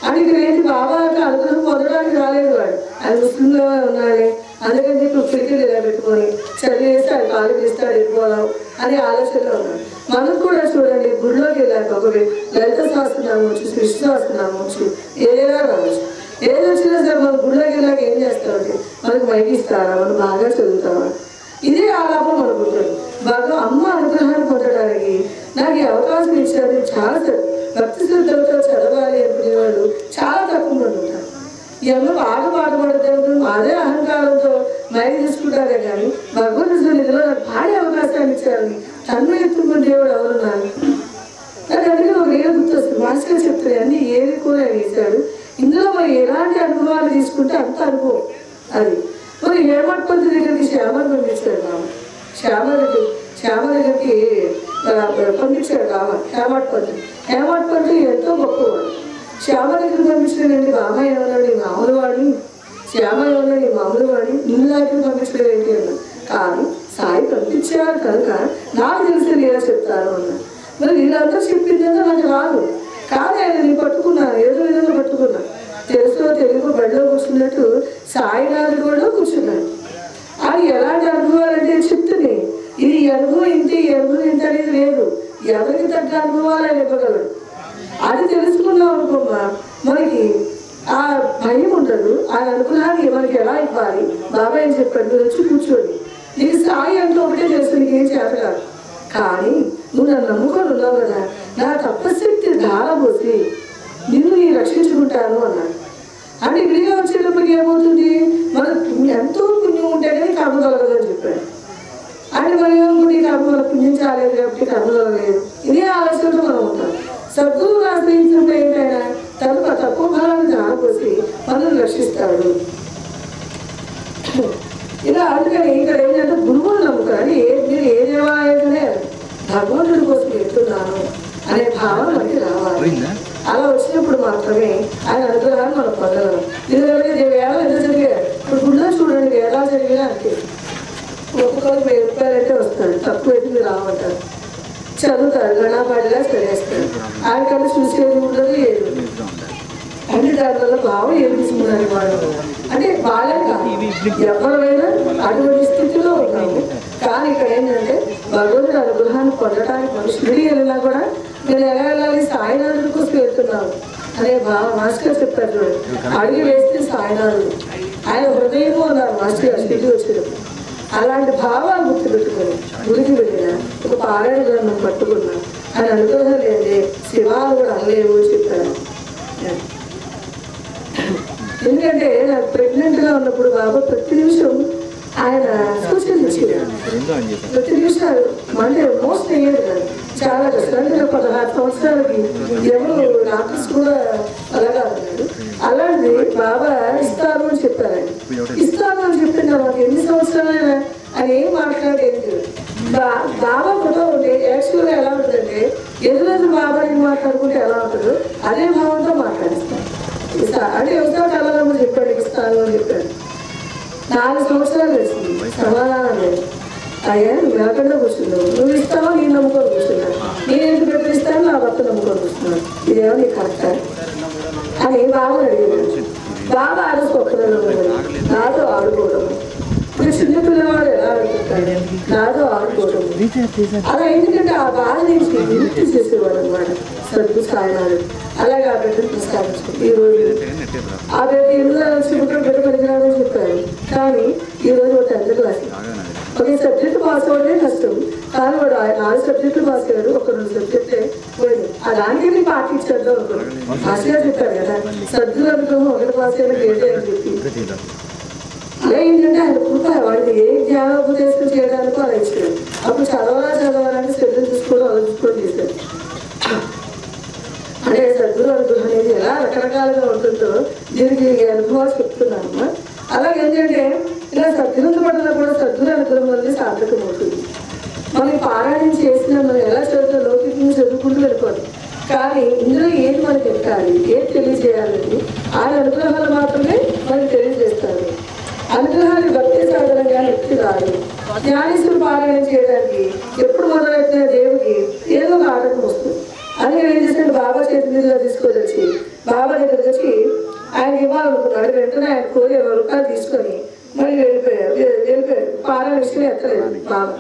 అని ఇక్కడ ఏంటి బాబాకి అనుగ్రహం పొందడానికి రాలేదు వాడు, ఆయన ముస్లింలో ఉన్నాడే అందుకని చెప్పి పిడికలు ఇలా పెట్టుకొని చదివేసి ఆయన కాలు తీస్తాడు వెళ్ళిపోదాం అనే ఆలోచనలో ఉన్నాడు. మనం కూడా చూడండి గుడిలోకి వెళ్ళాక ఒక లలిత సహస్రనామం వచ్చు, కృష్ణ సహస్రనామం వచ్చు, ఏదైనా రావచ్చు. ఏది వచ్చినా సరే మనం గుడిలోకి వెళ్ళాక ఏం చేస్తామంటే మనకు మైకి ఇస్తారా, మనం బాగా చదువుతామా, ఇదే ఆలాపం అనుకుంటాడు. బాగా అమ్మ అనుగ్రహాన్ని పొందడానికి నాకు ఈ అవకాశం ఇచ్చారు. చాలా భక్తి శ్రద్ధలతో చదవాలి అనుకునేవాడు చాలా తక్కువ మంది ఉంటారు. ఈ అమ్మ బాగా బాధపడతారు, అదే అహంకారంతో మైకి తీసుకుంటారే కానీ భగవంతుడు నిధిలో నాకు పాడే అవకాశాన్ని ఇచ్చారని తన్ను ఎత్తుకున్న దేవుడు ఎవరున్నారు. నాకు అందుకే ఒక ఏదో గుర్తొస్తుంది. మాస్టర్ చెప్తారు అన్ని ఏది కూడా ఆయన ఇచ్చాడు. ఇందులో మరి ఎలాంటి అనుభవాలు తీసుకుంటే అంత అనుభవం అది. మరి హేమట్పంతి దగ్గరికి శ్యామని పంపించాడు బాబా. శ్యామ దగ్గరికి పంపించాడు బాబా హేమట్పంతి ఎంతో గొప్పవాడు. శ్యామ దగ్గర పంపించలేంటి బాబా ఏమన్నాడు నీ మామూలు వాడిని, శ్యామ ఏమన్నాడు నీ మామూలు వాడిని, నిన్ను దగ్గర పంపించలేంటి అన్నాడు. కానీ సాయి పంపించారు కనుక నాకు తెలిసి నేను చెప్తాను అన్నాడు. మరి వీళ్ళంతా చెప్పిందంతా నాకు రాదు కానీ ఆయన నేను పట్టుకున్నాను, ఏదో విధంగా పట్టుకున్నాను. తెలుసో తెలుగు బడిలో కూర్చున్నట్టు సాయినాథుడు కూడా కూర్చున్నాడు. అది ఎలాంటి అనుభవాలు అంటే చెప్తుంది. ఇది అనుభవం ఇంత ఈ అనుభవం ఇంత అనేది లేదు, ఎవరికి తగ్గ అనుభవాలు ఆయన ఇవ్వగలడు. అది తెలుసుకున్నాం అనుకోమ్మా మనకి ఆ భయం ఉండదు. ఆ అనుగ్రహాన్ని మనకి ఎలా ఇవ్వాలి బాబా ఏం చెప్పాడు, మీరు వచ్చి కూర్చోండి, నీకు సాయి అంటే ఒకటే తెలుసు, నీకేం చేత కాదు. కానీ నువ్వు నన్ను నమ్ముకొని ఉన్నావు కదా, నా తపశక్తి ధారపోసి నిన్ను నేను రక్షించుకుంటాను అన్నాడు. అంటే విడిగా వచ్చేటప్పటికి ఏమవుతుంది, మనకు ఎంతో పుణ్యం ఉంటేనే కర్మ కలగదని చెప్పాడు. అంటే మనం ఏమనుకుంటే కర్మ మన పుణ్యం చాలేదు కాబట్టి కర్మ కలగలేదు, ఇదే ఆలోచనతో మనం ఉంటాం. సద్గురువు ఆశ్రయించినప్పుడు ఏంటైనా తను తక్కువ ఫలాన్ని ధారపోసి మనల్ని రక్షిస్తాడు. ఇలా అందుకని ఇక్కడ ఏంటంటే గురువులు నమ్ముతారు. మీరు ఏ దేవాలయమే భగవంతుడి కోసం వెళ్తున్నాను అనే భావం మనకి రావాలి. అలా వచ్చినప్పుడు మాత్రమే ఆయన అనుగ్రహాన్ని మనం పొందగలం. ఎందుకంటే వేళ ఎంత జరిగారు ఇప్పుడు గుళ్ళో చూడండి, వేళ జరిగినా అంతే. ఒక్కొక్కరు 1000 రూపాయలు అయితే వస్తాడు, తక్కువ అయితే మీరు రావంటారు, చదువుతారు, గణాపాటిగా చదివేస్తారు. ఆయనకన్నా చూసేది ఉండదు ఏది అంటే దానివల్ల భావం ఏం తీసుకున్నారు వాళ్ళు అంటే బాగా కాదు. ఎవరైనా అటువంటి స్థితిలో ఉన్నాము. కానీ ఇక్కడ ఏంటంటే భగవంతుడి అనుగ్రహాన్ని పొందడానికి మనుషుడి వెళ్ళినా కూడా నేను ఎలా వెళ్ళాలి, సాయినాథుడి కోసం వెళ్తున్నాను అనే భావం మాస్టర్ చెప్పారు చూడండి. అడిగి వేస్తే సాయినాథుడు ఆయన హృదయము అన్నారు మాస్టర్ గారు స్థితి వచ్చేటప్పుడు. అలాంటి భావాలు గుర్తుపెట్టుకొని గుడికి వెళ్ళిన ఒక పారాయణ గ్రంథం పట్టుకున్నా ఆయన అనుగ్రహం లేదే శివాలు కూడా అనలేవు చెప్పారు. ఎందుకంటే నాకు ప్రెగ్నెంట్గా ఉన్నప్పుడు బాబా ప్రతి నిమిషం ఆయన సూచనలు ఇచ్చేది. ప్రతి నిమిషాలు అంటే మోస్ట్ అయ్యేది కాదు, చాలా కష్టం. అంటే 16 సంవత్సరాలకి ఎవరు డాక్టర్స్ కూడా అలాగా అన్నారు. అలాంటి బాబా ఇస్తారు అని చెప్పారు. ఇస్తాను అని చెప్పిన మాకు ఎన్ని సంవత్సరాలైనా ఆయన ఏం మాట్లాడేది. బాబా ఫోటో ఉంటే యాక్చువల్గా ఎలా ఉంటుందంటే ఎదురు బాబా ఏం మాట్లాడుకుంటే ఎలా ఉంటుందో అదే భావంతో మాట్లాడిస్తాను. అంటే ఒకసారి చాలా చెప్పాడు ఇస్తాను అని చెప్పాడు. 4 సంవత్సరాలు వేసింది, సమాధానం లేదు. అయ్యా నువ్వు లేకుండా కూర్చున్నావు, నువ్వు ఇస్తావో నేను నమ్ముకొని కూర్చున్నాను, నేను ఎందుకు పెట్టిస్తాను నా భర్త నమ్ముకొని కూర్చున్నాను, ఇదేమో నీకు కరెక్టా అని బాబా అడిగాడు. బాబా ఆడుకోవడం నాతో ఆడుకోవడం. ఇప్పుడు చిన్నపిల్లవాడు ఎలా ఆడుకుంటాడు, నాతో ఆడుకోవడం. అలా ఎందుకంటే ఆ బాధ నుంచి విముక్తి చేసేవాడు అనమాట సద్గు సాయనాడు. అలాగే ఆ బిడ్డను తీసుకొచ్చుకుంటాం. ఈ రోజు ఆ బిడ్డ ఎందుకు చిన్నప్పుడు బిడ్డ పనికిరాదని చెప్పారు. కానీ ఈ రోజు ఒక 10th క్లాస్ ఒక సబ్జెక్టు పాస్ అవ్వడమే కష్టం. కానీ వాడు 4 సబ్జెక్టులు పాస్ అయ్యాడు, ఒక 2 సబ్జెక్టే పోయింది. అలాంటివి పాటించడం అనుకున్నాను. మాస్టర్ చెప్పారు కదా సద్గురు అనుకున్నాము 1 పాస్ అయినా గ్రేటే అని చెప్పి. అలా ఏంటంటే ఆయన కృప వాడికి ఏ జ్ఞానోపదేశం చేయడానికి అలా ఇచ్చాడు. అప్పుడు చదవాలంటే శ్రద్ధ చూసుకోవడం ఆలోచించుకోవడం చేశాడు. అంటే సద్గురు అనుగ్రహం అనేది ఎలా రకరకాలుగా ఉంటుందో దీనికి అనుభవాలు చెప్తున్నాను. అలాగే ఏంటంటే ఇలా సద్గురు పట్ల కూడా సద్గురు అనుగ్రహం అనేది సార్థకం అవుతుంది. మనకి పారాయణం చేసిన మనం ఎలా చదువుతా లౌకికంగా చదువుకుంటూ వెళ్ళిపోతాం. కానీ ఇందులో ఏది మనకి ఎక్కాలి, ఏది తెలియజేయాలని ఆయన అనుగ్రహాలు మాత్రమే మనకి తెలియజేస్తారు. అనుగ్రహాన్ని భక్తి సాధనంగా ఎక్కి రాదు. జ్ఞానేశ్వరు పారాయణ చేయడానికి ఎప్పుడు మొదలెట్టిన దేవుడికి ఏదో ఒక ఆటంకం వస్తుంది. అందుకని ఏం చేశాడు, బాబా చేతి మీదుగా తీసుకొచ్చి బాబా దగ్గరికి వచ్చి ఆయనకి ఇవ్వాలనుకున్నాడు. వెంటనే ఆయన కోరి 20 రూపాయలు తీసుకొని మళ్ళీ వెళ్ళిపోయారు. పారాయణ విషయం ఎత్తలేదు బాబా.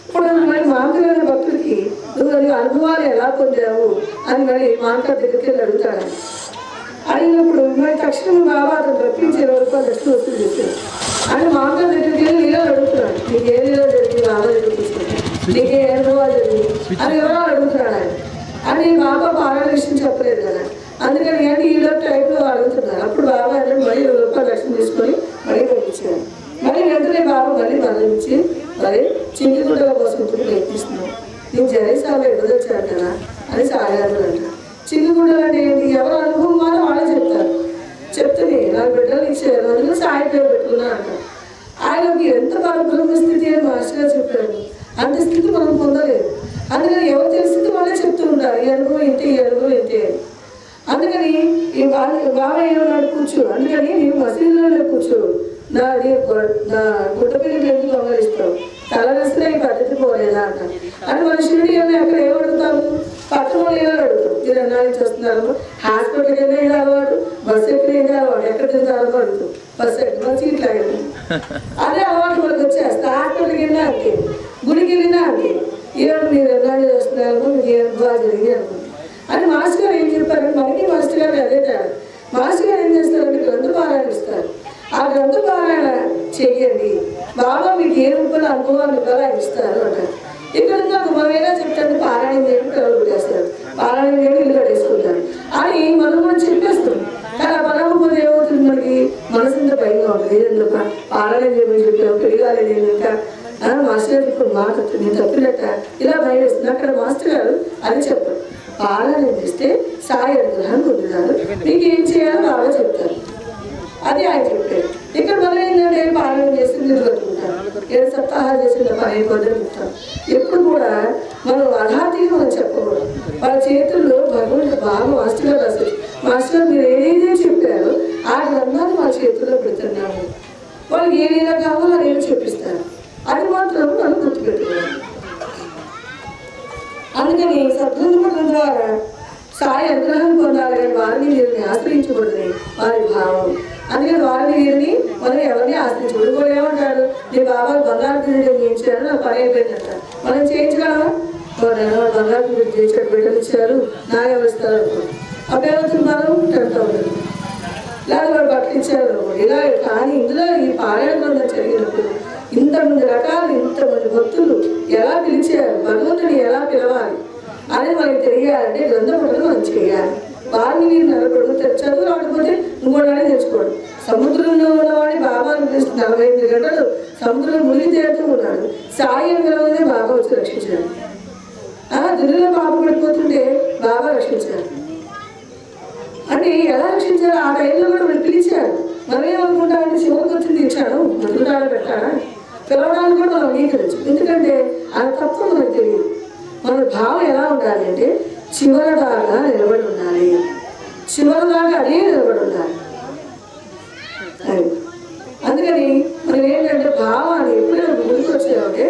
ఇప్పుడు మరి మామూలుగా భక్తుడికి నువ్వు అనుభవాలు ఎలా పొందావు అని మరి మామూలు దగ్గరికి వెళ్ళి అడుగుతాడు. అడిగినప్పుడు మరి తక్షణం బాబా అతను రప్పించి 20 రూపాయలు దక్షిణ వసూలు చేశాడు. ఆయన మామూలు దగ్గరికి వెళ్ళి ఇలా అడుగుతున్నాడు, నీకు ఏ నెలలో జరిగింది బాబా దగ్గర తీసుకుంటాడు, నీకే ఏ అనుభవాలు జరిగింది అని ఎవరో అడుగుతున్నాడు ఆయన. అని బాబా పారాయణ విషయం చెప్పలేదు కదా, అందుకని ఏంటి ఈ టైప్లో అడుగుతున్నారు. అప్పుడు బాబా మళ్ళీ 20 రూపాయలు దక్షిణ తీసుకొని మళ్ళీ పంపించారు. మళ్ళీ వెంటనే బాబా మళ్ళీ మరణించి మరి చింగిగుడ్డల కోసం ప్రయత్నిస్తున్నాం. నేను జయసాలు ఎదురొచ్చాను కదా అని సాయాలు అంట. చింగిగుడ్డలు అంటే ఏంటి, ఎవరు అనుభవం మాత్రం వాళ్ళే చెప్తారు. చెప్తుంది నాకు బిడ్డలు ఇచ్చారు, అందులో సాయి పేరు పెట్టుకున్నా అంట. ఆయనకి ఎంత పరబ్రహ్మ స్థితి అని మాస్టర్ గారు చెప్పారు. అంత స్థితి మనం పొందలేదు. అందుకని ఎవరు తెలిసింది వాళ్ళే చెప్తూ ఉంటారు, ఈ అనుభవం ఏంటి, ఈ అనుభవం ఏంటి అని. అందుకని ఈ బాబా ఏమన్నాడు, కూర్చో. అందుకని నేను మసీదులోనే కూర్చో, నా గుడ్డ పిల్లలు ఎందుకు దొంగలిస్తావు, తల వేస్తే ఈ పద్ధతి పోలేదా అంట. అని మనుషుడి అక్కడ ఏమడుగుతాము, పట్టణంలో ఏదో అడుగుతాం, మీరు ఎన్నాళ్ళ నుంచి వస్తున్నారు, హాస్పిటల్కి వెళ్ళి ఏం అలవాటు, బస్సు ఎక్కడ ఏం అలవాటు, ఎక్కడ తింటారో అడుగుతాం, బస్సు ఎక్కడ మంచి ఇట్లా అదే అలవాటు మనకు వచ్చేస్తా. హాస్పిటల్కి వెళ్ళినా అంటే, గుడికి వెళ్ళినా అంటే, ఏమన్నా మీరు ఎన్నాళ్ళు చేస్తున్నారు, మీకు ఏ అనుభవాలు జరిగి అనుకుంటాం అని మాస్టర్ గారు ఏం చెప్పారంటే, మనకి మాస్టర్ గారు అదే తేడా. మాస్టర్ గారు ఏం చేస్తారంటే గ్రంథ పారాయణ ఇస్తారు. ఆ గ్రంథ పారాయణ చెయ్యండి, బాబా మీకు ఏ రూపాయల అనుభవాలు ఇవ్వాలో ఇస్తారు అంటారు. ఇక్కడ మనం ఏదో చెప్తాను, పారాయణ చేయండి, పిల్లలు పెట్టేస్తారు, పారాయణ చేయండి, ఇల్లు కట్టేసుకుంటారు అని మనం చెప్పేస్తాం. కానీ ఆ పరమపోతే ఏమవుతుంది, మనకి మనసు ఇంత భయంగా ఉంటుంది. ఏదైనా పారాయణ చేయమని చెప్పాము, పెరిగాలేదు ఇంకా మాస్టర్ గారు ఇప్పుడు మాట నేను తప్పినట్ట ఇలా భయం వేస్తుంది. అక్కడ మాస్టర్ గారు అది చెప్పారు, పారాయణ చేస్తే సాయి అనుగ్రహాన్ని పొందుతారు, మీకు ఏం చేయాలో బాగా చెప్తారు. అది ఆయన చెప్పారు. ఇక్కడ మనం ఏంటంటే పారాయణ చేసి నీళ్ళు కట్టుకుంటారు, 7 సప్తాహాలు చేసిన పని అయిపోద్దని చెప్తారు. ఎప్పుడు కూడా మనం అర్హాతీగా మనం చెప్పకూడదు. వాళ్ళ చేతుల్లో భగవంతుడు బాగా మాస్టర్ రాశారు. మాస్టర్ మీరు ఏదైతే చెప్పారో ఆ గ్రంథాన్ని మా చేతుల్లో పెడుతున్నాము. వాళ్ళకి ఏదైనా కావాలో అదేదో చెప్పిస్తారు. అది మాత్రం మనం గుర్తుపెట్టుకోవాలి. అందుకని సద్గురుముఖం ద్వారా సాయి అనుగ్రహం పొందాలి కానీ వారిని వీరిని ఆశ్రయించకూడదని వారి భావం. అందుకని వారిని వీరిని మనం ఎవరిని ఆశ్రయించకూడదు. కూడా ఏమంటారు, నీ బాబా బంగారు బిడ్డలు చేయించారు, నా పని అయిపోయిందంట. మనం చేయించగలమా? బంగారు బిడ్డలు చేయించాడు, బిడ్డలు ఇచ్చారు, నాగేవారు ఇస్తారు అనుకోండి. అప్పుడు మనం 10,000 లేదా వాడు బట్టలు ఇచ్చారు అనుకోండి. ఇలా కానీ ఇందులో ఈ పారాయణ గ్రంథం జరిగినప్పుడు ఇంతమంది రకాలు, ఇంతమంది భక్తులు ఎలా పిలిచారు, భగవంతుని ఎలా పిలవాలి అనేది మనకి తెలియాలంటే గ్రంథం ఒకటి మనం చేయాలి. వారిని మీరు నలగొడుగు తెచ్చారు, రాకపోతే ఇంకోటి తెచ్చుకోండి. సముద్రంలో ఉన్నవాడిని బాబాను పిలిస్తే 48 గంటలు సముద్రంలో మునిగి తేలుతూ ఉన్నాడు. సాయి అనుగ్రహంలోనే బాబా వచ్చి రక్షించాడు. దుర్గా బాబు పడిపోతుంటే బాబా రక్షించారు. అంటే ఎలా రక్షించారు? ఆ టైంలో కూడా మనం పిలిచారు. మనమేమనుకుంటామంటే శివుడికి వచ్చింది ఇచ్చాడు, మధురాలు పెట్టాడా, పిలవడానికి కూడా మనం అంగీకరించు. ఎందుకంటే ఆ తత్వం మనకు తెలియదు. మన భావం ఎలా ఉండాలి అంటే చివరిదాకా నిలబడి ఉండాలి, చివరిదాకా అదే నిలబడి ఉండాలి. అందుకని మనం ఏంటంటే భావాన్ని ఎప్పుడైనా ముందుకు వచ్చామంటే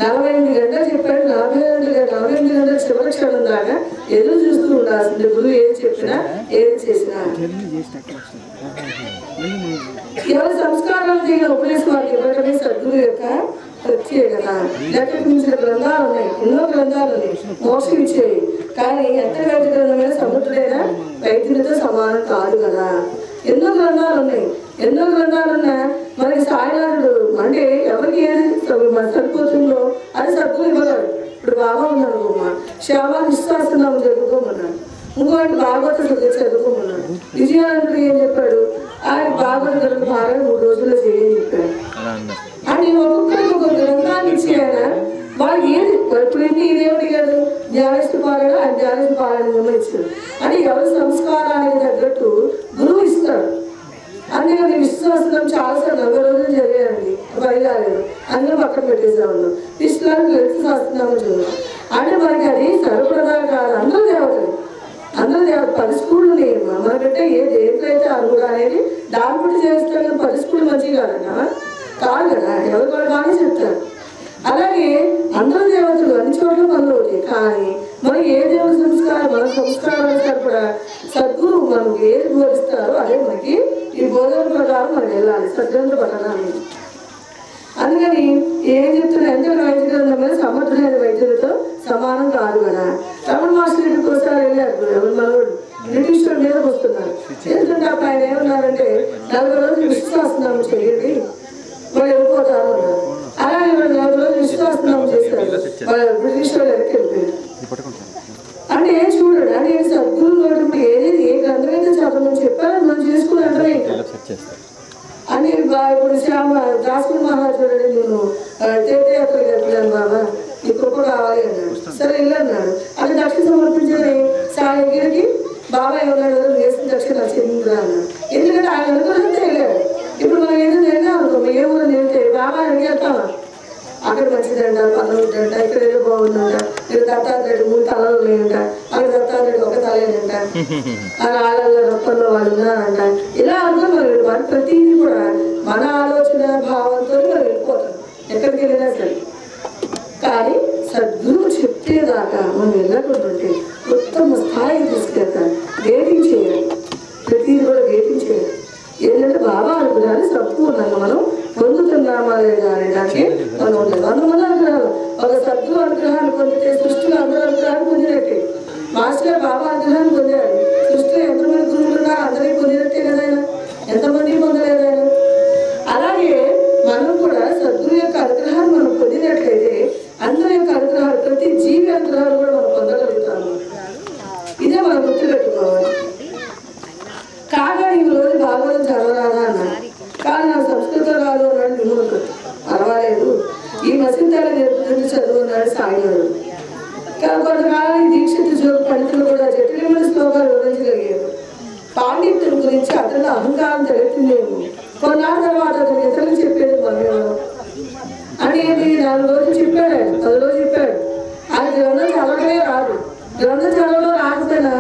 48 గంటలు చెప్పాడు, 48 గంటలు చివరి క్షణం దాకా ఎదురు చూస్తూ ఉండాల్సిందే. గురువు ఏది చెప్పినా ఏది చేసినా. ఎవరి సంస్కారాలు చేయడం ఉపదేశం వారికి ఇవ్వడమే సద్గురు యొక్క ప్రత్యేకత. లెక్కకు మించిన గ్రంథాలు ఉన్నాయి, ఎన్నో గ్రంథాలు ఉన్నాయి మోసం ఇచ్చేవి. కానీ ఎంత వైద్య గ్రంథమైన సముద్రుడైనా వైద్యులతో సమానం కాదు కదా. ఎన్నో గ్రంథాలు ఉన్నాయి, ఎన్నో గ్రంథాలున్నా మనకి సాయినాథుడు అంటే ఎవరికి ఏది సరిపోతుందో అది సద్గురు ఇవ్వగలడు. ఇప్పుడు బాబా ఉన్నాడు అమ్మా, శ్యామ విశ్వాసనామం జరుపుకోమన్నాడు. ఇంకోటి భాగవత చదువుకోమన్నాడు. విజయానందుడు ఏం చెప్పాడు, ఆయన భాగవత గ్రంథ పారాయణ 3 రోజుల్లో చేయని చెప్పాడు. అని ఒక్కొక్కరికి ఒక గ్రంథాన్ని ఇచ్చేయాల వాళ్ళు ఏది ఇప్పుడు ఇదేమిటి కాదు జ్ఞానేశ్వర పారాయణ, ఆయన జ్ఞానేశ్వర పారాయణ ఇచ్చాడు. అని ఎవరి సంస్కారానికి తగ్గట్టు గురువు ఇస్తాడు. అందుకని విశ్వాసం చాలాసార్లు 40 రోజులు జరిగారండి, బయలుదేరారు, అందరూ పక్కన పెట్టేసాము. విష్ణులకు లలిత శాస్త్రనామం చదువు అంటే మనకి అది సరిపడా కాదు. అందరూ దేవతలు, అందరూ దేవత. 10 స్కూళ్ళు ఉన్నాయి మనకంటే ఏ దేంట్లో అయితే అరుగుడు అనేది దాన్ని బట్టి చేస్తాడు. 10 స్కూళ్ళు మంచిగా కాదన్నా కాదు కదా, ఎవరు కూడా బాగానే చెప్తారు. అలాగే అందరూ దేవతలు అన్ని చోట్ల పనులు అవుతాయి. కానీ మనం ఏ దేవుడి సంస్కారం, మన సంస్కారాలు సరిపడా సద్గురు మనకు ఏది బోధిస్తారో అదే మనకి ఈ బోధన ప్రకారం మనం వెళ్ళాలి సద్గ్రంథ పఠనాన్ని. అందుకని ఏం చెప్తున్నా ఎంత వైద్య గ్రంథం మీద సమర్థులైన వైద్యులతో సమానం కాదు కదా. రమణ మాస్టర్ ఇంటికి ఒకసారి వెళ్ళారు, ఎవరు మనోడు బ్రిటిష్ మీదకి వస్తున్నారు. ఎందుకంటే అప్పుడు ఆయన ఏమన్నారంటే 40 రోజులు విశ్వాసనామం చేయండి వాళ్ళు వెళ్ళిపోతారు అన్నారు. అలాగే 40 రోజులు విశ్వాసనామం చేస్తారు, వాళ్ళు బ్రిటిష్ వాళ్ళు వెనక్కి వెళ్ళిపోయారు. అంటే ఏం చూడండి, అంటే సద్గురు ఏది ఏ గ్రంథం అయితే చదవమని చెప్పారో మనం చేసుకుని అంటే అని ఇప్పుడు శ్యామ దాసుకుని మహారాజు నేను తీర్థయాత్రకి వెళ్తున్నాను బాబా, ఈ కృప కావాలి అన్నాడు. సరే వెళ్ళన్నాడు. అది దక్షిణ సమర్పించని సాయంగిరికి బాబా ఏమన్నాడు, వేసిన దక్షిణ చెందిందిరా అన్నాడు. ఎందుకంటే ఆయన అనుకున్నంతే వెళ్ళాడు. ఇప్పుడు మనం ఏదైనా వెళ్ళాం అనుకో, ఏ ఊరు వెళ్తే బాబా అడిగేస్తామా అక్కడ మంచిదంట, పనుంటంట, ఇక్కడ ఏదో బాగుందంట, ఇక్కడ దత్తాత్రేయుడు 3 తలలు ఉన్నాయంట, అక్కడ దత్తాత్రేయుడు ఒక తలేనంట, ఆళ్ళ రప్పల్లో వాళ్ళు ఉన్నారంట. ఇలా అనుకుని మనం ప్రతిదీ కూడా మన ఆలోచన భావంతో మనం వెళ్ళిపోతాం ఎక్కడికి వెళ్ళినా సరే. కానీ సద్గురువు చెప్పేదాకా మనం వెళ్ళకుంటుంటే ఉత్తమ స్థాయికి తీసుకెళ్తారు. గేటింగ్ చేయాలి, ప్రతిదీ కూడా గేటింగ్ చేయాలి. ఏంటంటే బాబా అనుకున్నాను సంపూర్ణంగా మనం పొందుతున్నామా లేదా అనేదానికి మనం ఉండదు. 100 మంది అనుగ్రహాలు, ఒక సద్గురు అనుగ్రహాన్ని పొందితే సృష్టిలో అందరూ అనుగ్రహాన్ని పొందినట్టే. మాస్టర్ గారు బాబా అనుగ్రహాన్ని పొందారు, సృష్టిలో ఎంతమంది గురువులు ఉన్నారు అందరికీ పొందినట్టే కదా ఆయన, ఎంతమంది పొందలేదు ఆయన. అలాగే మనం కూడా సద్గురు యొక్క అనుగ్రహాన్ని మనం పొందినట్లయితే అందరి యొక్క అనుగ్రహాలు, ప్రతి జీవి అనుగ్రహాలు కూడా మనం పొందగలుగుతాము. ఇదే మనం గుర్తుపెట్టుకోవాలి. కాగా ఈ రోజు భాగవతం చదవరాదా అన్నారు. కానీ నాకు సంస్కృతం రాదు అన్నాడు విమోద్. పర్వాలేదు, ఈ మసీదాలు నేర్పుతుంది చదువు అన్నాడు సాయినాడు. కానీ కొంతకాలం దీక్షిత జోగ పండితులు కూడా జటిలమైన శ్లోకాలు వివరించగలిగారు. పాండిత్యం గురించి అతను అహంకారం తలెత్తిందేమో, కొన్నాళ్ళ తర్వాత అతను ఇతరులకు చెప్పేది మనం అని ఏంటి 4 రోజులు చెప్పాడు ఆయన 10 రోజులు చెప్పాడు ఆయన గ్రంథం చదవడమే రాదు గ్రంథం చదవడం రాకపోయినా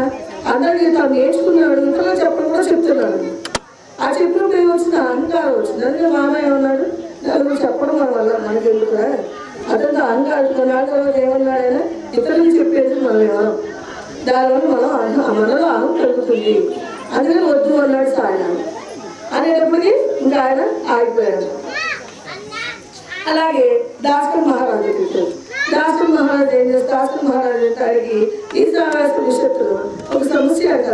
అందరికీ తాను నేర్చుకున్నాడు ఇతరులకు చెప్పడం కూడా చెప్తున్నాడు ఆ చెప్పినప్పుడు ఏమొచ్చింది అహంకారం వచ్చింది అందుకే మామయ్య ఉన్నాడు నలుగురు చెప్పడం మన వల్ల మనకి ఎందుకు అతనితో అహంకారం కొన్నాళ్ళ తర్వాత ఏమన్నాడైనా ఇతరులకు చెప్పేది మనం ఎవరం దానివల్ల మనలో అహం పెరుగుతుంది అందుకని వద్దు అన్నాడు సాయనాడు అనేటప్పటికీ ఇంకా ఆయన ఆగిపోయాడు అలాగే దాస్కర్ మహారాజు తిట్టాడు దాస్కర్ మహారాజు ఏం చేస్తే దాస్కర్ మహారాజు తాడికి ఈ సారాస్త్ర విషయంలో ఒక సమస్య ఆయనకు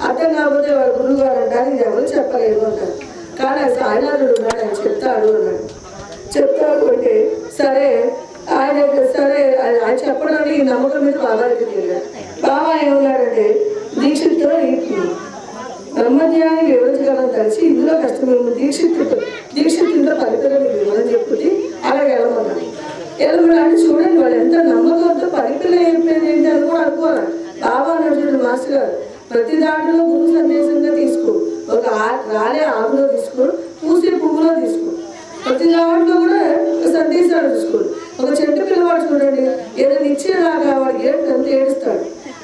అర్థం కాకపోతే వాడు గురువు గారు అంటారు ఇది ఎవరు చెప్పలేదు అంటారు కానీ ఆ సాయినాథుడు ఉన్నాడు ఆయన చెప్తాడు అన్నాడు చెప్తాడు అంటే సరే ఆయన చెప్పడానికి నమ్మకం మీద బాబాకి తెలియదు బాబా ఏమన్నాడంటే దీక్షితో బ్రహ్మజ్ఞానికి వివరించగలం కలిసి ఇందులో కష్టమేమో దీక్షితుల్లో పరికరం వివరణ చెప్పుకుంటే అలాగే వెళ్ళమన్నాడు చూడండి వాళ్ళు ఎంత నమ్మకంతో పరికరం అయిపోయింది ఏంటి అని కూడా అనుకోరా బాబా అన్నాడు మాస్టర్ గారు ప్రతి దాంట్లో గురు సందేశంగా తీసుకో ఒక రాలే ఆకులో తీసుకో పూసే పువ్వులో తీసుకో ప్రతి దాంట్లో కూడా సందేశాలు తీసుకోండి ఒక చెట్టు పిల్లవాడు చూడండి ఏదైనా ఇచ్చేలాగా వాడికి అంత ఏడుస్తాడు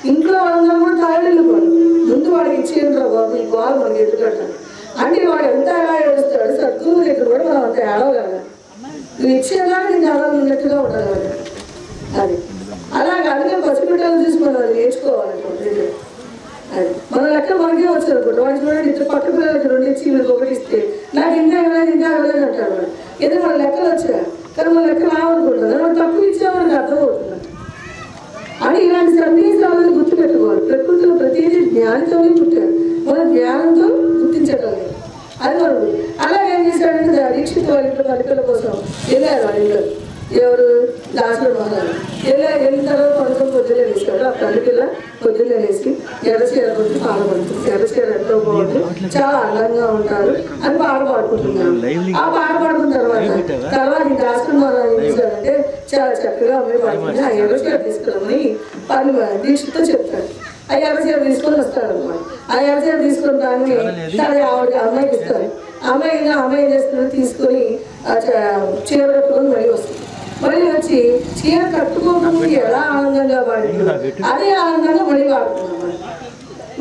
ఇంట్లో వాళ్ళందరూ కూడా తాళెళ్ళిపోడు ముందు వాడికి ఇచ్చేయండి రా బాబు ఈ బాల్ మనకి ఎదుగుతాడు అంటే వాడు ఎంత ఎలా ఏడుస్తాడు సద్గురువు దగ్గర కూడా మనం అంత ఏడవగలగా నువ్వు ఇచ్చేలాగా నీకు అలా ఉన్నట్టుగా ఉండాలి అది అలాగే అందుకే పసిపిట్టలు తీసుకుని అది నేర్చుకోవాలనుకోండి అది మన లెక్క మనకే వచ్చారు అనుకోండి వాడు చూడండి ఇద్దరు పక్క పిల్లలకి 2 ఇచ్చి వీళ్ళకి 1 ఇస్తే నాకు ఇంకా ఇవ్వలేదు అంటాడు వాడు ఏదో మన లెక్కలు వచ్చా కానీ మన లెక్క రావనుకుంటుంది మనం తక్కువ ఇచ్చామని అర్థమవుతుంది అని ఇలాంటి సందేశాలను గుర్తుపెట్టుకోవాలి ప్రకృతిలో ప్రతిదీ జ్ఞానంతోనే పుట్టారు మన జ్ఞానంతో గుర్తించగలిగారు అది మనం అలాగే ఏం చేశాడంటే దీక్షిత వాళ్ళ ఇంట్లో పలికల కోసం వెళ్ళారు వాళ్ళ ఇంట్లో ఎవరు దాసుడు మహారాజు వెళ్ళిన తర్వాత పడుకొని పొద్దున్నే వేసాడు ఆ పలికల పొద్దున్నే వేసి ఎర్రచీర కొట్టి పాడబడుతుంది ఎర్రచీర ఎంతో బాగుంటుంది చాలా అందంగా ఉంటారు అని పాట పాడుకుంటున్నాను ఆ పాట పాడుకున్న తర్వాత ఈ దాసుడు మహారాజు ఏం చేశాడంటే చాలా చక్కగా అమ్మాయి పాడుతుంది ఆ ఎర్రచీర తీసుకురామని పని దీక్షతో చెప్తాడు ఆ ఎర్రచీర తీసుకొని వస్తాడు అన్నమాట ఆ ఎర్రచీర తీసుకొని రాని తన అమ్మాయికి ఇస్తారు అమ్మాయి ఏం చేస్తుందో తీసుకొని చీర కట్టుకొని మళ్ళీ వస్తుంది మళ్ళీ వచ్చి చీర కట్టుకోకుండా ఎలా ఆనందంగా పాడింది అదే ఆనందంగా మళ్ళీ పాడుతున్నాం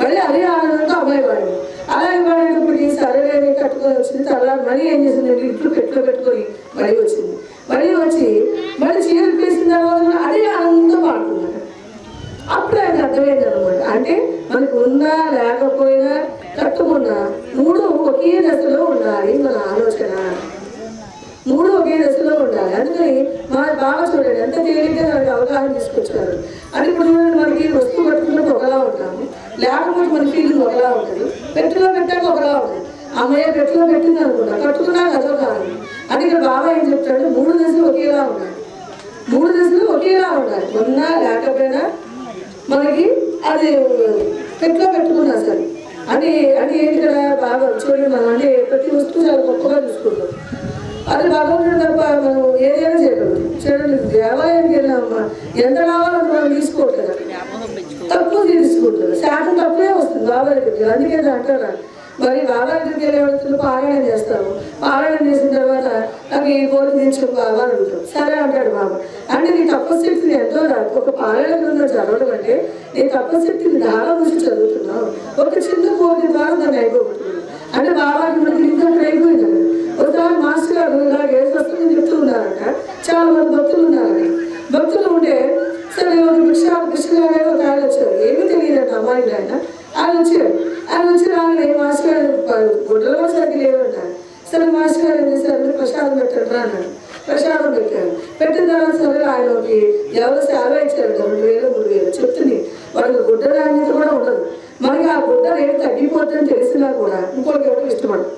మళ్ళీ అదే ఆనందంగా అమ్మాయి పాడింది అలాగే పాడేటప్పుడు సరేలేని కట్టుకొని వచ్చింది తర్వాత మళ్ళీ ఏం చేసింది ఇంట్లో పెట్టుకొని మళ్ళీ వచ్చింది మళ్ళీ వచ్చి మళ్ళీ చీర వేసిన తర్వాత అదే ఆనందంతో పాడుతున్నారు అప్పుడు ఆయన అర్థమైంది అనమాట అంటే మనకు ఉన్నా లేకపోయినా కట్టుకున్నా 3 ఒకే దశలో ఉండాలి మన ఆలోచన 3 ఒకే దశలో ఉండాలి అందుకని మా బాగా చూడండి ఎంత తేలిగ్గా మనకి అవగాహన తీసుకొచ్చారు అని ఇప్పుడు చూడండి మనకి వస్తువు కట్టుకున్నప్పుడు ఒకలా ఉంటాము లేకపోతే మన ఫీలింగ్ ఒకలా ఉంటుంది పెట్టులో పెట్టాక ఒకలా ఉంటుంది అమ్మయ్య పెట్టులో పెట్టింది అనుకుంటా కట్టుకున్నాక అదో కాదు అని ఇక్కడ బాబా ఏం చెప్తాడు 3 దశలు ఒకేలా ఉండాలి 3 దశలు ఒకేలా ఉండాలి ఉన్నా లేకపోయినా మనకి అది పెట్టులో పెట్టుకున్నా సరే అని ఏంటి కదా బాగా చూడండి మనం అంటే ప్రతి వస్తువు చాలా గొప్పగా చూసుకుంటాం అది భగవంతుడు తప్ప మనం ఏదైనా చేయగలం చూడండి దేవాలయానికి వెళ్ళామమ్మా ఎంత కావాలని మనం తీసుకోవట్లేదు తక్కువ తీసుకుంటారు శాతం తక్కువే వస్తుంది బాబా దగ్గరికి అందుకే అంటారా మరి బాబా దగ్గరికి వెళ్ళే పారాయణం చేస్తాము పారాయణం చేసిన తర్వాత నాకు ఈ కోరిక తీర్చుకుని బాబా అడుగుతాం సరే అంటాడు బాబా అంటే నీ తపశక్తిని ఎంతో ఒక పారాయణ గ్రంథం చదవడం అంటే నీ తపశక్తిని ధార నుంచి చదువుతున్నావు ఒక చిన్న కోరిక ద్వారా దాన్ని అయిపోతున్నావు అంటే బాబాకి మనకి ఇంకా అయిపోయింది ఒకసారి మాస్టర్ గారు ఇలాగ ఏ వస్తుందని చెప్తూ ఉన్నారట చాలా మంది భక్తులు ఉన్నారట భక్తులు ఉంటే సరే కృష్ణ గారు ఒక ఆయన వచ్చారు ఏమీ తెలియదంట అమ్మాయికి ఆయన వచ్చి రాగానే మాస్టర్ గారు గుడ్డలు కూడా సరిగ్గా లేవంటారు సరే మాస్టర్ గారు ఏం చేశారు ప్రసాదం పెట్టండి రా అన్నాడు ప్రసాదం పెట్టారు పెట్టిన తర్వాత సరే ఆయనకి ఎవరు సేవ ఇచ్చారు 2,000 3,000 చెప్తుంది వాడికి గుడ్డ నాణ్యత కూడా ఉండదు మనకి ఆ గుడ్డ రేటు తగ్గిపోతుందని తెలిసినా కూడా ఇంకోటి ఎవరు ఇష్టపడదు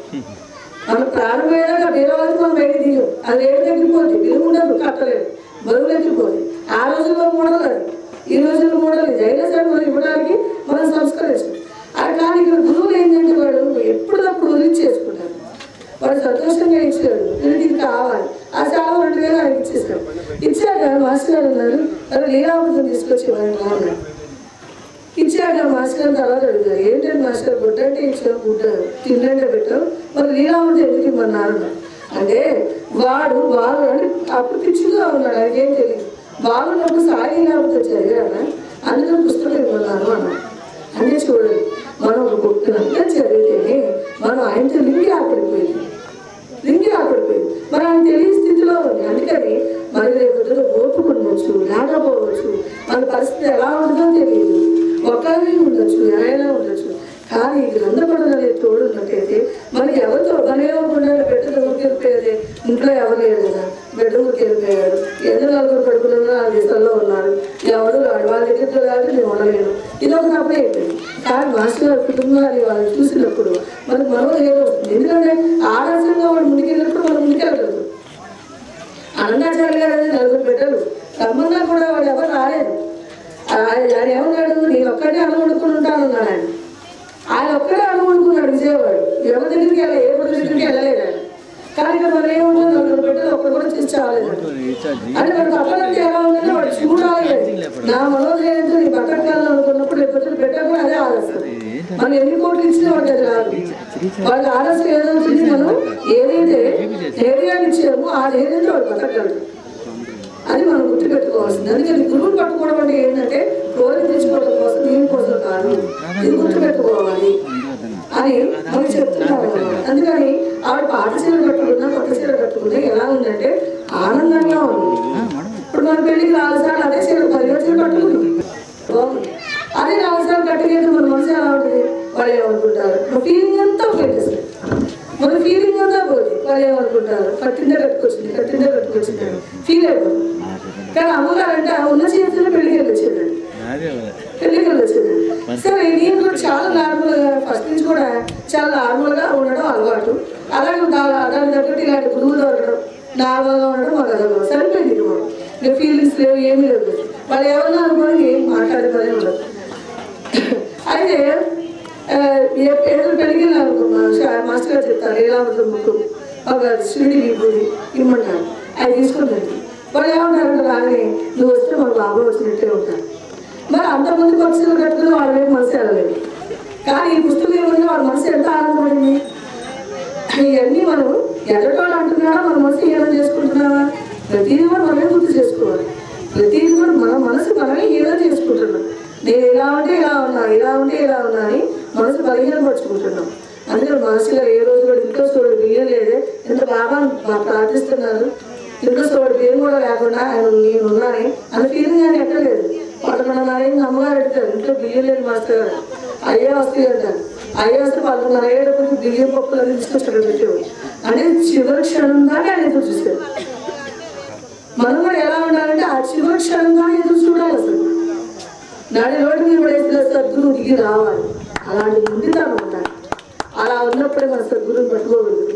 మన ప్రాణం అయ్యాక వేరే వాళ్ళకి మనం బయట తీయం అది రేటు తగ్గిపోతుంది విలువ ఉండదు కట్టలేదు బరువు తగ్గిపోతుంది ఆ రోజుల్లో మోడల్ అది ఈ రోజుల్లో మోడల్ ఇది అయినా సరే మనం ఇవ్వడానికి మనం సంస్కరిస్తాం అది కానీ ఇక్కడ గురువులు ఏంటంటే వాడు ఎప్పుడప్పుడు రిలీజ్ చేసుకుంటారు వాడు సంతోషంగా ఇచ్చాడు ఇది కావాలి ఆ చాలా 2,000 ఆయనకి ఇచ్చేసాడు ఇచ్చాక మాస్టర్ గారు ఉన్నారు అది లీలావృతం తీసుకొచ్చి వాడిని అన్నాడు ఇచ్చాక అక్కడ మాస్టర్ గారు తర్వాత అడిగారు, ఏంటంటే మాస్టర్ గుడ్డ అంటే ఇచ్చావు, గుడ్డ తిండంటే పెట్టావు, మరి నీలా ఉంటే ఎందుకు ఇమ్మన్నారు అంటే వాడు అంటే అప్పుడు పిచ్చిగా ఉన్నాడు, ఆయనకేం తెలియదు. బాగున్నప్పుడు సాయి లేకపోతే చదివాను, అందుకని పుస్తకం ఇవ్వన్నాను అన్నాడు. అంటే చూడండి, మనం ఒక పుస్తకంగా చదివితేనే మనం ఆయనతో లింగి ఆపడిపోయింది, మరి ఆయన తెలియని స్థితిలో ఉంది. అందుకని మరి రేపు ఓపుకు ఉండొచ్చు, లేకపోవచ్చు, మన పరిస్థితి ఎలా ఉంటుందో తెలియదు, ఒకరి ఉండొచ్చు, ఎవరైనా ఉండొచ్చు. కానీ గ్రంథపడన అనేది తోడు ఉన్నట్టయితే మనకి ఎవరితో పనివ్వకుండా బిడ్డ ఊరికి వెళ్ళిపోయేది, ఇంట్లో ఎవరు లేరు కదా, బిడ్డ ఊరికి వెళ్ళిపోయాడు, ఎందుకు నలుగురు పడుకున్నా ఆ దేశాల్లో ఉన్నారు, ఎవరు వాళ్ళ దగ్గర కాబట్టి నేను ఉండలేను, ఇదొక తప్పే అయిపోయింది. కానీ మాస్టర్ గారి కుటుంబాన్ని వాళ్ళు చూసినప్పుడు మనకు మనోధైర్యం వస్తుంది. ఎందుకంటే ఆదర్శంగా వాడు ముందుకెళ్ళినప్పుడు మనం ముందుకెళ్ళగలుగుతాం. అనంతాచార్య గారు అనేది నలుగురు బిడ్డలు రమ్మన్నా కూడా వాడు ఎవరు రాలేదు. ఆయన ఏమన్నాడు, నేను ఒక్కడే అనుకుంటుని ఉంటాను అన్నాడు. ఆయన ఒక్కడే అనుకుంటున్నాడు విజయవాడు, ఎవరి దగ్గరికి వెళ్ళాలి, ఏ గుడి దగ్గరికి వెళ్ళలేదు ఆయన. కానీ ఇక్కడ మనం ఏముంటుంది, నలుగురు బిడ్డలు ఒక్కడు కూడా చూసి చాలేదు. అంటే వాడు తప్పనంటే ఎలా ఉందంటే వాడు చూడాలి, నా మనోధైర్యంతో నీ బతకాలను అనుకున్నప్పుడు రేపు బిడ్డ కూడా అదే ఆలస్యం. మనం ఎన్ని కోట్లు ఇచ్చినా వాడికి అది రాదు. వాళ్ళకి ఆలస్యం ఏదవుతుంది, మనం ఏదైతే ధైర్యాన్ని ఇచ్చామో ఆ ధైర్యంతో వాడు బతకగలడు. అది మనం గుర్తుపెట్టుకోవాల్సింది. అందుకని గురువుని పట్టుకోవడం అంటే ఏంటంటే కోరిక తెచ్చుకోవడం కోసం, దీనికోసం కాదు, ఇది గుర్తుపెట్టుకోవాలి అని మనకి చెప్తున్నారు. అందుకని ఆవిడ పాత చీర కట్టుకున్నా కొత్త చీర కట్టుకున్నా ఎలా ఉందంటే ఆనందంగా ఉంది. ఇప్పుడు మన పెళ్లికి 4 సార్లు అదే చీర 10 చీర కట్టుకున్నాం, బాగుంది. అదే 4 సార్లు కట్టుకెళ్తే మన మనసు ఎలా ఉంటుంది, వాళ్ళు ఏమనుకుంటారు, మన ఫీలింగ్ అంతా పెట్టేస్తారు, మన ఫీలింగ్ అంతా పోతుంది. వాళ్ళు ఏమనుకుంటారు, కట్టిందే కట్టుకొచ్చింది ఫీల్ అయిపోతుంది. కానీ అమ్మగారు అంటే ఉన్న చేతుల్లో పెళ్లికి వెళ్ళొచ్చేదండి. సరే, నేను కూడా చాలా నార్మల్గా ఫస్ట్ నుంచి కూడా చాలా నార్మల్గా ఉండడం అలవాటు. అలాగే దాని తగ్గట్టు ఇలాంటి గురువులు దొరకడం, నార్మల్గా ఉండడం మాకు అలవాటు సరిపోయింది. ఇంకా ఫీలింగ్స్ లేవు, ఏమీ లేవు. వాళ్ళు ఎవరన్నా అనుకోని ఏం మాట్లాడే పని ఉండదు. అయితే ఏదో పెళ్ళికి మాస్టర్ గారు చెప్తారు, ఎలా ఉంటుంది ముక్కు ఒక శివుడి విభూది ఇమ్మంటారు, అది తీసుకుంటుంది. వాళ్ళు ఏమంటారు, రాని నువ్వు వస్తే మన బాబు వచ్చినట్టే ఉంటారు. మరి అంతమంది పక్షులు కట్టుకుని వాళ్ళ వైపు మనసు వెళ్ళలేదు. కానీ ఈ పుస్తకం ఏమన్నా వాళ్ళ మనసు ఎంత ఆనందపడింది. ఇవన్నీ మనం ఎదటోళ్ళు అంటున్నాడా, మన మనసు హీనం చేసుకుంటున్నావా, ప్రతిదీ కూడా మనమే గుర్తు చేసుకోవాలి. ప్రతిదీ కూడా మన మనసు మనమే హీనం చేసుకుంటున్నాం. నేను ఇలా ఉంటే ఇలా ఉన్నా, ఇలా ఉంటే ఇలా ఉన్నా అని మనసు బలహీనపరుచుకుంటున్నాం. అందుకని మనసులో ఏ రోజు కూడా ఇంట్లో చూడు బియ్యం లేదే, ఎంత బాగా ప్రార్థిస్తున్నారు, ఇంట్లో చూడు బియ్యం కూడా లేకుండా ఆయన నేను ఉన్నానే అన్న ఫీలింగ్ ఆయన ఎక్కడ లేదు. 11:30 అమ్మగారు అడుగుతారు, ఇంట్లో బియ్యం లేదు మాస్టర్ గారు, అయ్యే వస్తాయి అంటారు. అయ్యే వస్తే 11:30 బియ్యం పప్పులు అన్ని తీసుకొచ్చి పెట్టేవాడు. అంటే చివరి క్షణం దాకా ఆయన ఎదురు చూస్తారు. మనం కూడా ఎలా ఉండాలంటే ఆ చివరి క్షణం దాకా ఎదురు చూడాలి. అసలు నాడి రోడ్డు మీద పడేసిన సద్గురువు దిగి రావాలి, అలాంటి ఉండితాను ఉండాలి. అలా ఉన్నప్పుడే మన సద్గురువుని పట్టుకోగలదు.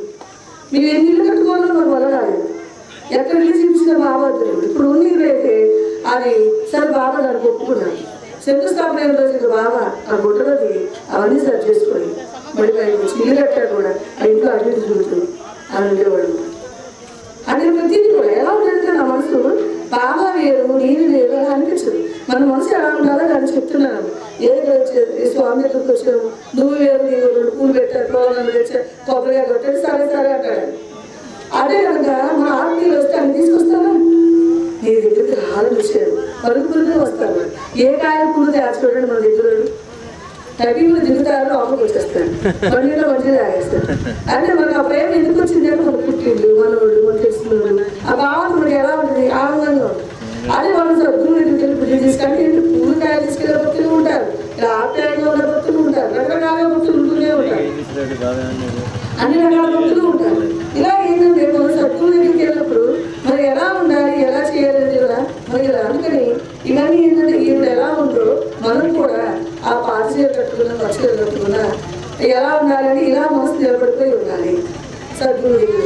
మీరు ఎన్ని ఇల్లు కట్టుకోవాలో మనకు వల్ల కాదు, ఎక్కడ ఇల్లు చూపించిన బాబా తెలియదు. ఇప్పుడు ఉన్నీళ్ళు అయితే అది సరే బాబా దానికి ఒప్పుకున్నాను, శంకుస్థాపన అయిన రోజు బాబా ఆ గుట్టలో దిగి అవన్నీ సరి చేసుకొని మళ్ళీ ఇల్లు కట్టారు కూడా ఆ ఇంట్లో అటు చూపుతుంది అని ఉండేవాడు. అంటే ప్రతిదీ కూడా ఎలా ఉంటుందంటే నా మనసు బాబా వేరు నేను వేరు అని అనిపించదు. మన మనసు ఎలా ఉండాలో దాన్ని చెప్తున్నాను. ఏదో స్వామి దగ్గరికి వచ్చాము, నువ్వు వేరు నీవు 2 పూలు పెట్టారు, కోలను తెచ్చా, కొబ్బరిగా కొట్టాడు, సరే అంటాడు. అదే కనుక మన ఆత్మీయులు వస్తే అని తీసుకొస్తావా, నీ దగ్గరికి రాలని వచ్చారు, పరుగుపురుగు వస్తారు. ఏ కాయ పూలు చూడండి మన దగ్గర టైపింగ్లో దిగుతారు, లోపలికి వచ్చేస్తారు, బండిలో తాగేస్తారు. అంటే మనకు ఆ ప్రేమ ఎందుకు వచ్చింది అంటే మన పుట్టిండు, మనోళ్ళు, మన తెలిసినోళ్ళు, ఆ భావన మనకి ఎలా ఉంటుంది, ఆనందంగా ఉంటుంది. అదే వాళ్ళు సద్గురువు దగ్గరికి పూజ తీసుకుంటే ఇంటి పూలు తయారు తీసుకెళ్ళే భక్తులు ఉంటారు, ఇలా ఆప్యాయంగా ఉన్న భక్తులు ఉంటారు, రకరకాల భక్తులు ఉంటూనే ఉంటారు, అన్ని రకాల భక్తులు ఉంటారు. ఇలా ఏంటంటే మన సద్గురువు దగ్గరికి వెళ్ళినప్పుడు మరి ఎలా ఉండాలి, ఎలా చేయాలి కూడా మనకి ఇలా. అందుకని ఇవన్నీ ఏంటంటే ఈవిడ ఎలా ఉందో మనం కూడా ఆ పాత చీర కట్టుకున్నా పచ్చ చీర కట్టుకున్నా ఎలా ఉండాలని ఇలా మనసు నిలబడిపోయి ఉండాలి సద్గురువు దగ్గర.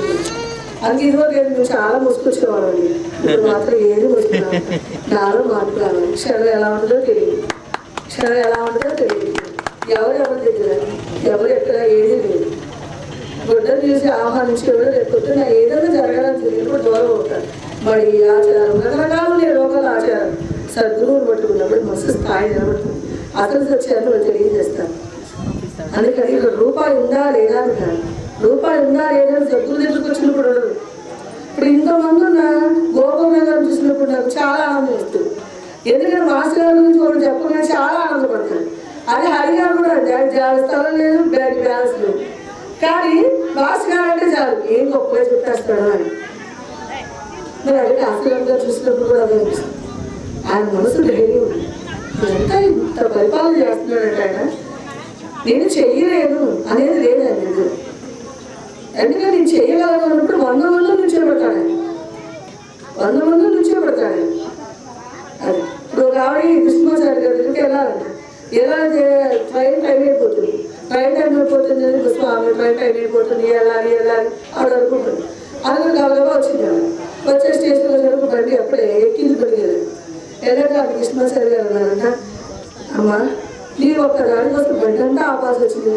అందుకే ఇదివరకు మేము చాలా మోసుకొచ్చేవాళ్ళండి, ఇప్పుడు మాత్రం ఏది మోసుకున్నాం. నాలో మార్పు రావాలి. క్షణం ఎలా ఉంటుందో తెలియదు, ఎవరి దగ్గర ఎవరు ఎక్కడ ఏది లేదు. గుడ్డలు చూసి ఆహ్వానించేవాడు లేకపోతే నా ఏదైనా జరగాలని తెలియనప్పుడు దూరం అవుతారు. మరి ఆచారం రకరకాలు రోగాల ఆచారం సద్గురువుని పట్టుకున్నప్పుడు మనసు స్థాయి నిలబడుతుంది. అసలు సత్యాన్ని వాళ్ళు తెలియజేస్తారు. అందుకని ఇక్కడ రూపాయి ఉందా లేదా అని కాదు, రూపాయి ఉందా లేదా అని దగ్గర దగ్గరకు వచ్చినప్పుడు ఉండదు. ఇప్పుడు ఇంతమంది ఉన్న గోపన్న గారు చూసినప్పుడు నాకు చాలా ఆనందం వస్తుంది. ఎందుకంటే మాస్టర్ గారి గురించి వాళ్ళు చెప్పగానే చాలా ఆనందపడతాను. అదే హరిగారు కూడా స్థలం లేదు, బ్యాలెన్స్ లేదు, కానీ మాస్టర్ గారు అంటే చాలు ఏం గొప్పగా చెప్పేస్తాడు అని. మరి అదే ఆస్టర్ గారు చూసినప్పుడు కూడా అదే అనిపిస్తుంది. ఆయన మనసు ధైర్యం ఉంది. ఎంత ఇంత పరిపాలన చేస్తున్నాడంటే ఆయన నేను చెయ్యలేను అనేది లేదు ఆయన దగ్గర. ఎందుకంటే నేను చెయ్యగలను అన్నప్పుడు 100 మంది నుంచే పెడతాడు ఆయన, 100 మంది నుంచే పెడతాడు. అది ఇప్పుడు ఒక ఆవిడ కృష్ణమాచారి గారి దగ్గరికి వెళ్ళాలంటే ఎలా ట్రైన్ టైం అయిపోతుంది, ట్రైన్ టైం అయిపోతుంది అని స్వామి ట్రైన్ టైం అయిపోతుంది వెళ్ళాలి వెళ్ళాలి ఆవిడ అనుకుంటుంది. అందులో గబగబా వచ్చింది. వచ్చే స్టేషన్లో వచ్చేటప్పుడు బండి అప్పుడే ఎక్కింది పెరిగేది. వెళ్ళాక కృష్ణమాచారి గారు అన్నారంట, అమ్మా నీ ఒక్క దాని కోసం బండి అంతా ఆపాల్సి వచ్చింది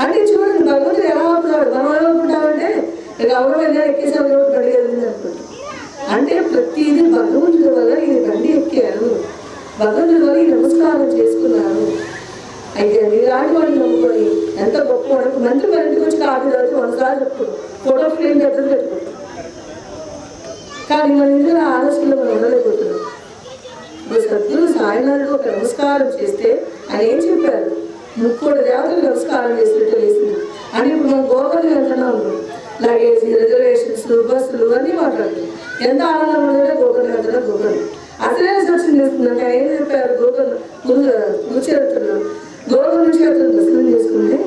అంటే చూడండి భగవంతుడు ఎలా ఆపుతాడు. మనం ఏమనుకుంటామంటే ఎవరో వెళ్ళా ఎక్కేసాం కాబట్టి బండి వెళ్ళింది అనుకుంటాం. అంటే ప్రతిదీ భగవంతుడి వల్ల ఈ బండి ఎక్కారు, భగవంతుడి వల్ల ఈ నమస్కారం చేసుకున్నారు. అయితే ఇలాంటి వాడిని నమ్ముకొని ఎంత గొప్ప వాడు. మంత్రి మన ఇంటికి వచ్చి కాఫీ తాగితే 100 సార్లు చెప్పుకుంటాం, ఫోటో ఫ్రేమ్ పెద్దలు పెట్టుకుంటాం. కానీ మన ఇంట్లో ఆలోచనలో మనం ఉండలేకపోతున్నాం. ఇప్పుడు సద్గురు సాయినాథుడు ఒక నమస్కారం చేస్తే ఆయన ఏం చెప్పారు, 30 దేవతలకు నమస్కారం చేసినట్టు వేసింది. అని ఇప్పుడు మనం గోకర్ణ వెళ్తున్నా ఉన్నాం, లగేజ్ రిజర్వేషన్స్ బస్సులు అన్నీ మాట్లాడుతుంది. ఎంత ఆనందం ఉందంటే గోకర్ణ వెళ్తున్నా గోకర్ణ అసలే దర్శనం చేసుకున్నాక ఏం చెప్పారు గోకర్ణ గురుచరిత్రలో గోకర్ణ క్షేత్రం దర్శనం చేసుకుంటే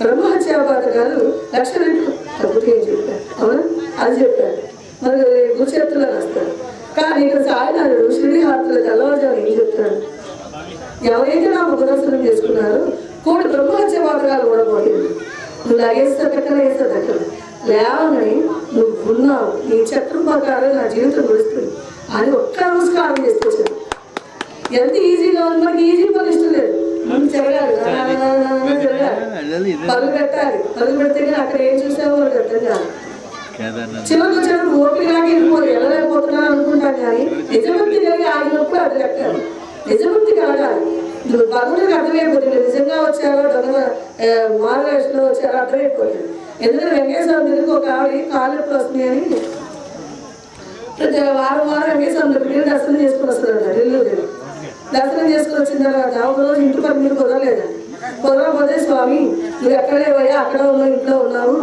బ్రహ్మహత్యా పాతకాలు 1,00,000 రెట్లు తగ్గుతాయి అని చెప్పారు. అవునా, అది చెప్పారు. మరి గురుచరిత్రలో రాస్తారు. కానీ ఇక్కడ సాయినాథుడు శ్రీహారతుల తెల్లవారుజాము ఏం చెప్తాడు, ఎవరైతే నా ముఖదర్శనం చేసుకున్నారో కోటి బ్రహ్మహత్య పాతకాలు కూడా పోయింది. నువ్వు లగేస్తా దగ్గర వేస్తా దగ్గర లేవని నువ్వు ఉన్నావు, నీ చక్రం ప్రకారం నా జీవితం గడుస్తుంది అని ఒక్క నమస్కారం చేసుకొచ్చాను. ఎంత ఈజీగా ఉంది, మనకి ఈజీ పని ఇష్టం లేదు. ముందు తిరగాలి, తిరగాలి, పరుగు పెట్టాలి. పరుగు పెడితే అక్కడ ఏం చూసావో మనకు అర్థం కాదు. చివరికి వచ్చినప్పుడు ఓపికలాగా వెళ్ళిపోయి వెళ్ళలేకపోతున్నాను అనుకుంటాను. కానీ నిజభక్తి కలిగి ఆగినప్పుడు అది లెక్కాలి. నిజభక్తి కలగాలి. భగవంతుడికి అర్థమైపోతుంది నిజంగా వచ్చారో దొంగ మార్గదర్శనంలో వచ్చారో అర్థమైపోతుంది. ఎందుకంటే వెంకటేశ్వర దగ్గరికి ఒక ఆవిడ కాళ్ళు ఎప్పుడు వస్తుంది అని ప్రతి వారం వెంకటేశ్వర దగ్గరికి దర్శనం చేసుకుని వస్తున్నాడు. నెల్లూరు దర్శనం చేసుకుని వచ్చిన తర్వాత ఒక రోజు ఇంటి పని మీరు కుదరలేదండి. కుదరకపోతే స్వామి నువ్వు ఎక్కడే పోయా అక్కడ ఉన్నావు, ఇంట్లో ఉన్నావు,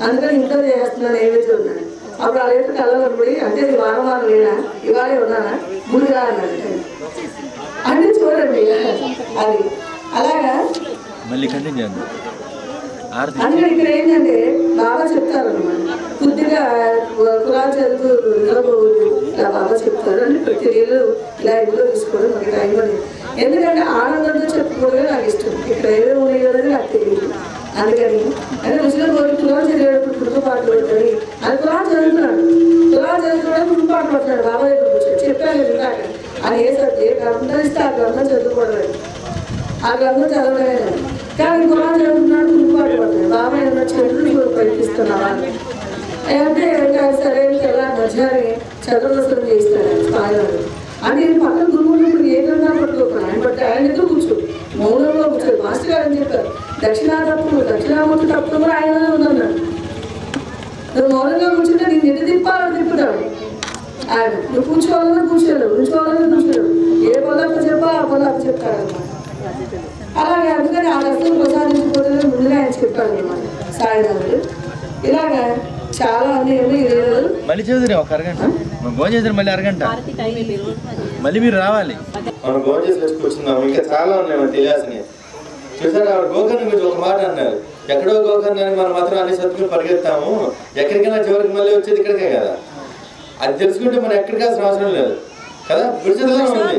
అందుకని ఇంట్లో చేస్తున్నాను ఏమైతే ఉన్నాను. అప్పుడు ఆ రేపు కలవబడి అంటే ఇది వారం లేనా, ఇవాళే ఉన్నానా, గుడిగా అన్నాడు. అంటే చూడండి అది అలాగా. అందుకని ఇక్కడ ఏంటంటే బాగా చెప్తారు అన్నమాట. కొద్దిగా కులాలు చదువు ఇలా బాగా చెప్తారు. అంటే ప్రతి ఇల్లు ఇలా ఇంట్లో తీసుకోవడం మనకి టైం అనేది. ఎందుకంటే ఆనందంతో చెప్పుకోవడమే నాకు ఇష్టం. ఇక్కడ ఏమేమి ఉన్నాయి అనేది నాకు తెలియదు. అందుకని అంటే రుచిగా కోరి కులాలు చదివేటప్పుడు కుటుంబ పాటలు పడతాయి. అది కులాలు చదువుతున్నాడు, కులాలు చదువుతున్నాడు, కుటుంబ పాటలు పడుతున్నాడు. బాబా దగ్గర కూర్చొని చెప్పాను ఇందాక అని ఏ గ్రంథం ఇస్తే ఆ గ్రంథం చదువుకోవడమే, ఆ గ్రంథం చదవడమే. కానీ కులాలు చదువుతున్నాడు, కుటుంబ పాటలు పడుతున్నాడు. బాబా ఏమన్నా చెడులు ప్రయత్నిస్తున్నావా అంటే సరే ఎలా మధ్యాహ్నం చదువుదర్శనం చేయిస్తాడు స్థాయిలో. అంటే నేను పక్కన గురువున్నప్పుడు ఏ గ్రంథాలు పట్టుకోకుండా ఆయన బట్టి ఆయన ఎదురు కూర్చో మౌనంలో కూర్చోడు. మాస్టర్ గారు అని చెప్పారు దక్షిణామూర్తి తప్పు కూడా ఆయననే ఉందన్నాడు. నువ్వు మౌనంగా కూర్చుంటే నేను ఎటు తిప్పాలని తిప్పుతాడు ఆయన. నువ్వు కూర్చోవాలన్నా కూర్చోలేవు, కూర్చోవాలన్నా కూర్చోలేవు. ఏ పొలపు చెప్పా ఆ పొలపు చెప్తాడన్నమాట. అలాగే అందుకని ఆ దర్శనం ప్రసాదించిపోతే ముందుగా ఆయన చెప్పాడు అన్నమాట సాయినాథుడు. ఇలాగా చాలా ఉన్నాయి. మళ్ళీ చదువురే ఒక అరగంట భోజనం చేద్దరు, మళ్ళీ అరగంట మళ్ళీ మీరు రావాలి. మనం భోజనం చేసి వచ్చుకున్నాం. ఇంకా చాలా ఉన్నాయి మనకు తెలియాల్సినవి. చూసారు ఆవిడ గోకర్ణ మీరు ఒక మాట అన్నారు, ఎక్కడో గోకర్ణ అని మనం మాత్రం అన్ని సత్తులు పరిగెత్తాము, ఎక్కడికైనా చివరికి మళ్ళీ వచ్చేది ఇక్కడికే కదా. అది తెలుసుకుంటే మనం ఎక్కడికి వెళ్ళాల్సిన అవసరం లేదు కదా. గుడిచేతలో ఉంది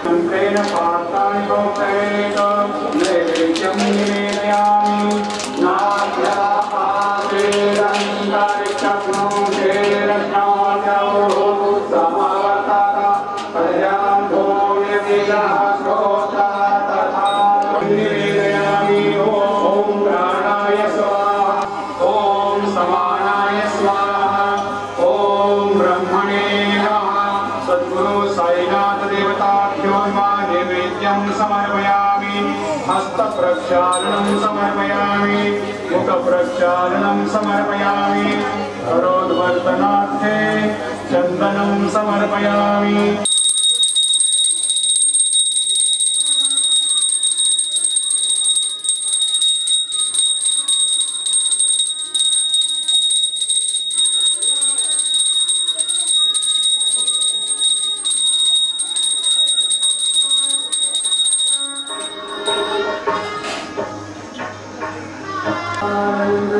మంత్రేణ పాత్రాన్ని समर्पयामि मुखप्रक्षालनं समर्पयामि करोद्वर्तनार्थे चन्दनं समर्पयामि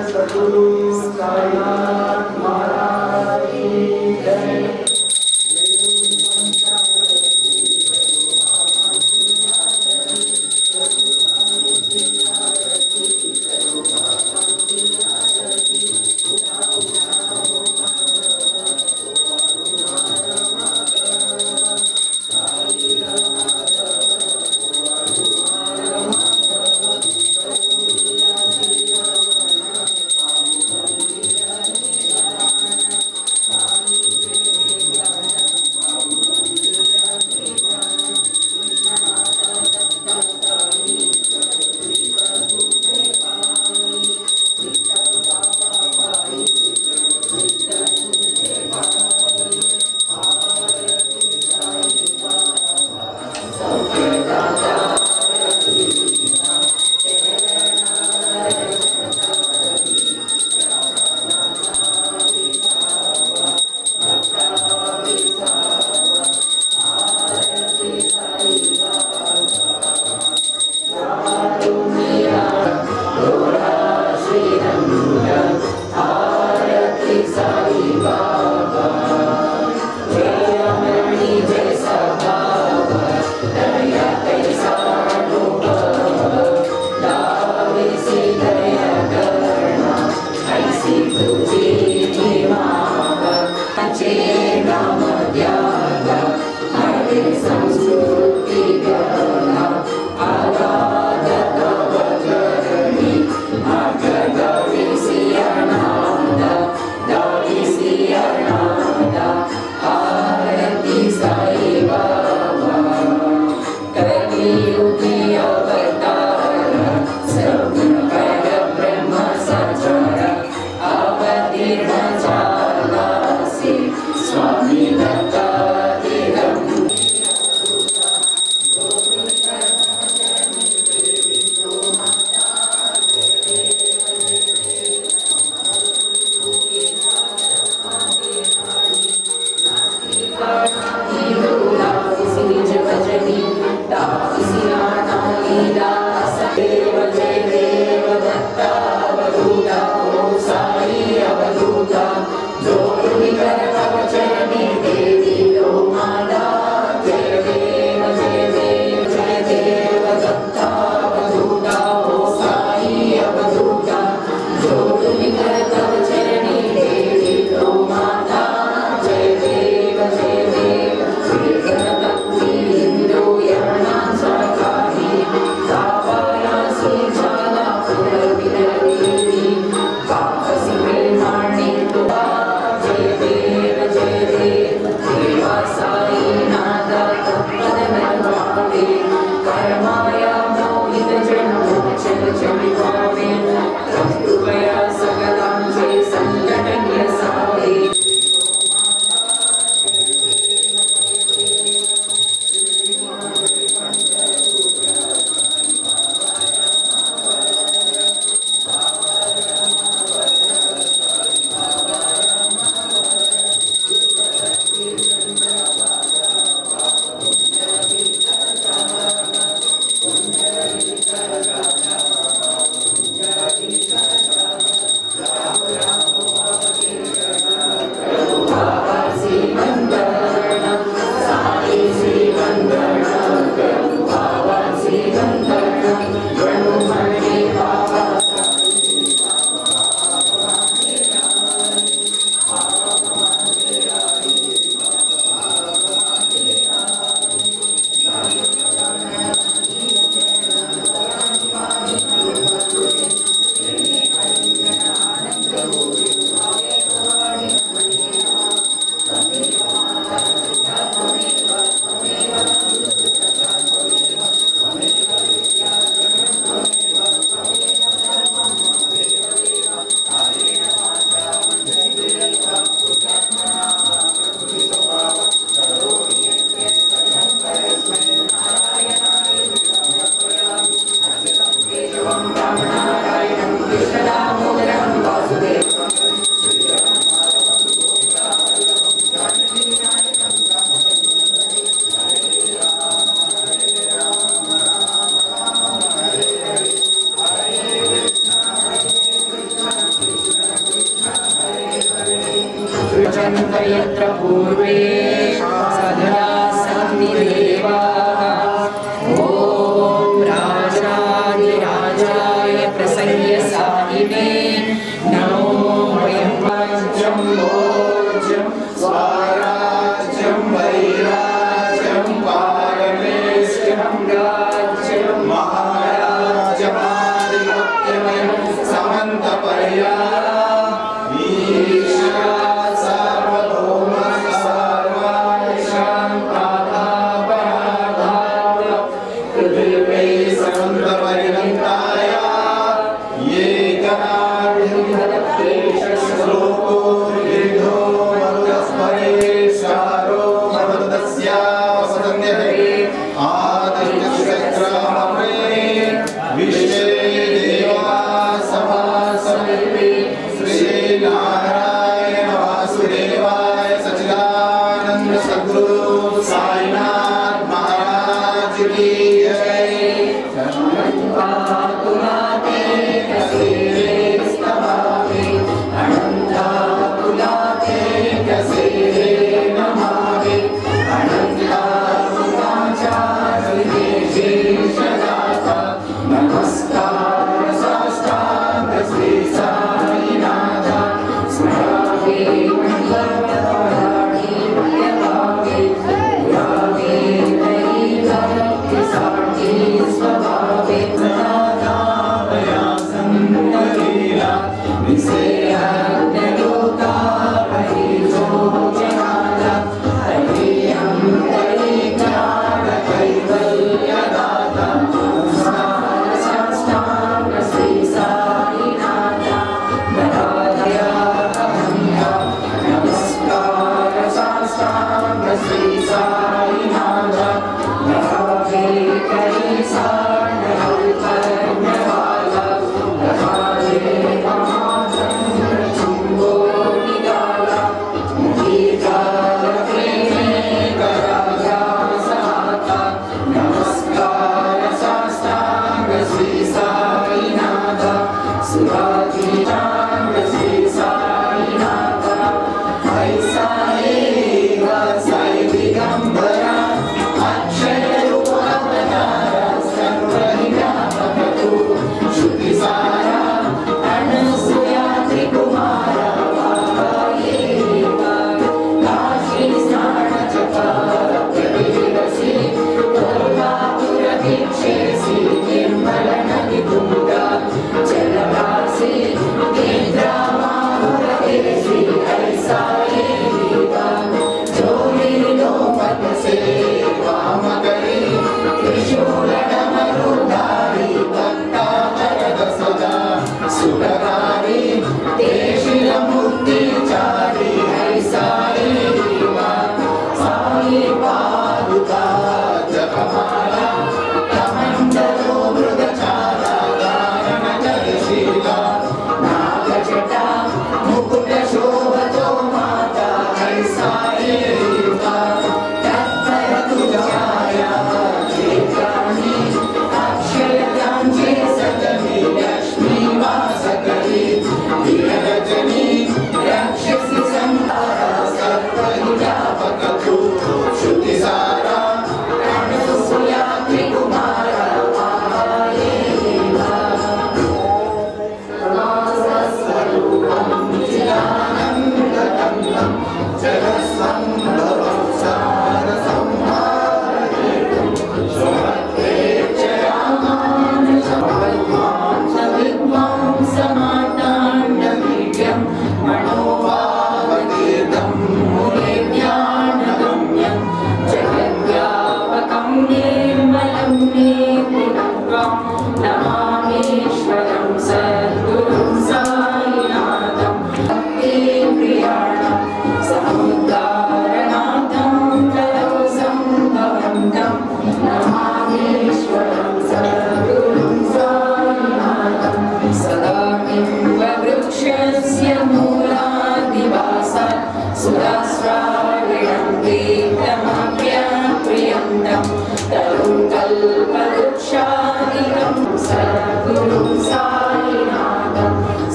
सद्गुरु साईनाथ महाराज की जय। जय देव यत्र पूर्वे सदा सन्ति देवाः ॐ राजाधिराजाय प्रसन्नसायिने नमो वयं राज्यं भोज्यं स्वराज्यं वैराज्यं पारमेष्ठं राज्यं महाराजमाधिपत्यमयं समन्तपर्या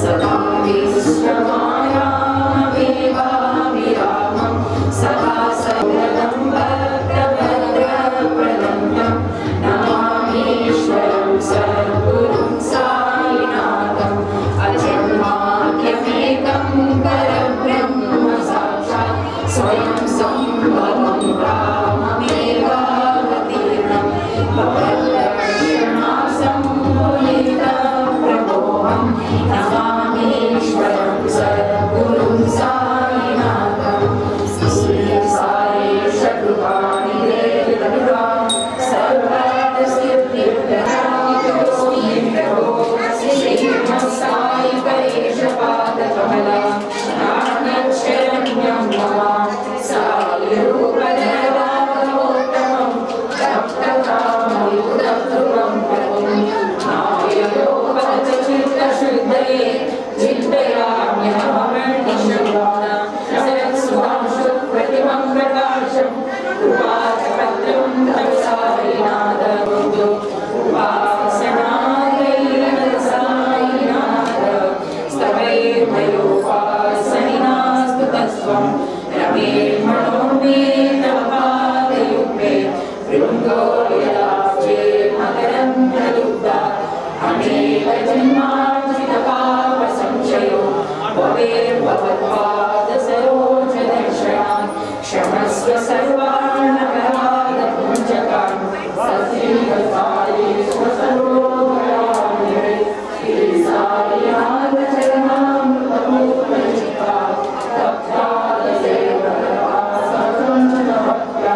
सदा विश्वमायामवेवाविरामम् स्वयं संभवं राममेवावतीर्णं भवद्दक्षिणासं मुनितप्रभोहं नमामीश्वरं सद्गुरुं साईनाथं श्री साईश कृपानिधे रघुराम सर्वसिद्धिप्रदायितोऽस्मि प्रभो श्री साई परेशपादकमला नारायणशरण्यं मम साईरूपधरावतमं तप्तकामयुधध्रुवं प्रभुं नाययोपदचित्तशुद्धये चिन्तयाम्यहमवर्णिशुभा सरस्वांशुप्रतिमं प्रकाशं कृपापत्रं तव साईनाथबुद्धो उपासनादैरसाईनाथ स्तवैर्मयोपासनिनास्तु तस्त्वं रमेर्मणो मे तव पादयुग्मे वृन्दो यदाब्जे मकरं प्रलुब्धा अनेकजन्मार्जितपापसंशयो भवेर्भवत्पादसरोजदर्शनात् क्षमस्व सर्वान् अपराधपुञ्जकान् सत्रिकसायेष्व सर्वोपरामि श्रीसायिनाथचरणामृतमूलचित्ता तप्तादसेवनवासकञ्चनभक्त्या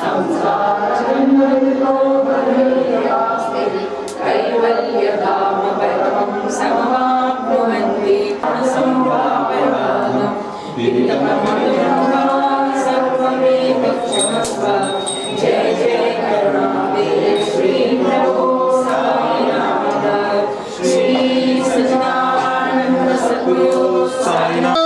संसारजन्मवितो भवेयास्ति कैवल्यधाम परमं समवाप्नुवन्ति संवापराधं विदितममनुवा सर्वमेव क्षमस्व जय जय करुणादे श्री प्रभो साईनाथ श्री सच्चिदानंद सद्गुरु साईनाथ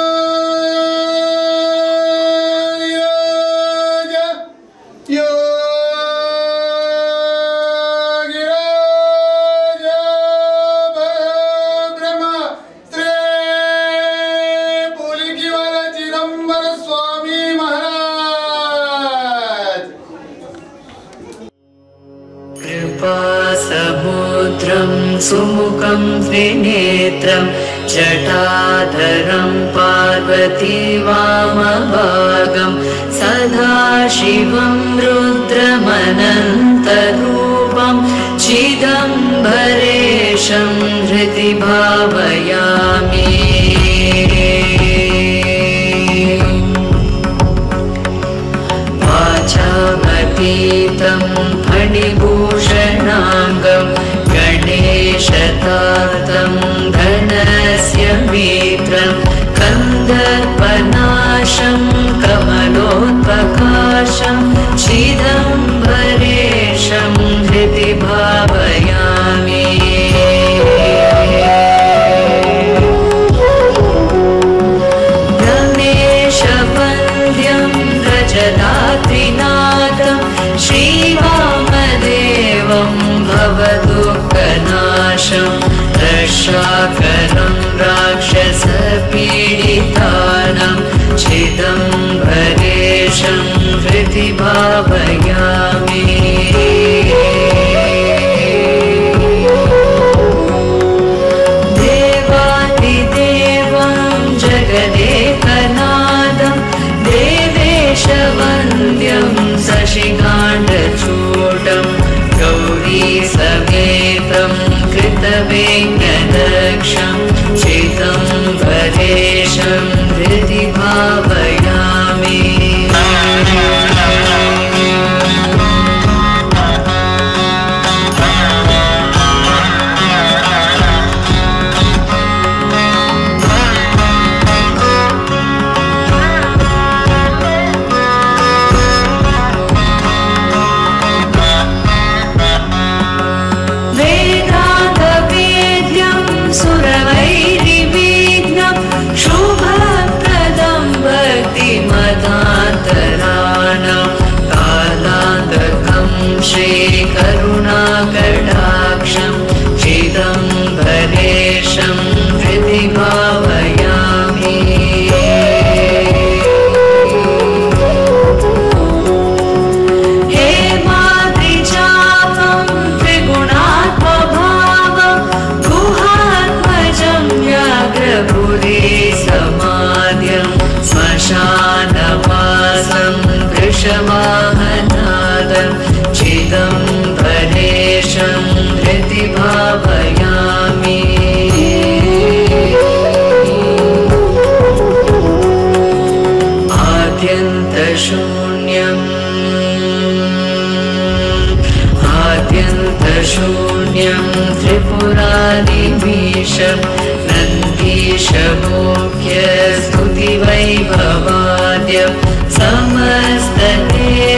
कृपासमुद्रं सुमुखं त्रिनेत्रं जटाधरं पार्वती वामभागं सदाशिवं रुद्रमनन्तरूपं चिदम्बरेशं हृदि भावयामि वाचामतीतं फणिभूषणाङ्गं गणेशतातं धनस्य मित्रं कन्दर्पनाशं कमलोत्प्रकाशं चिदम्बरेशं हृदि भावयामि रमेशवन्द्यं रजदात्रिनाथं श्रीवामदेवं भवदुःखनाशं रक्षाकरं राक्षसपीडितानां चिदम्बरेशं हृदि भावयामि देवादिदेवं जगदेकनाथं देवेशवन्द्यं शशिकाण्डचूडं गौरीसमेतं कृतवेङ्कटक्षं चिदम्बरेशं हृदि भावयामि सुरवैरिविघ्नं शुभप्रदं भक्ति कैलासं वृषवाहनादं चिदम्बरेशं हृदि भावयामि आद्यन्तशून्यं त्रिपुरादिमीशं नन्दीशमोख्य स्तुतिवैभवाद्यं समस्तदेव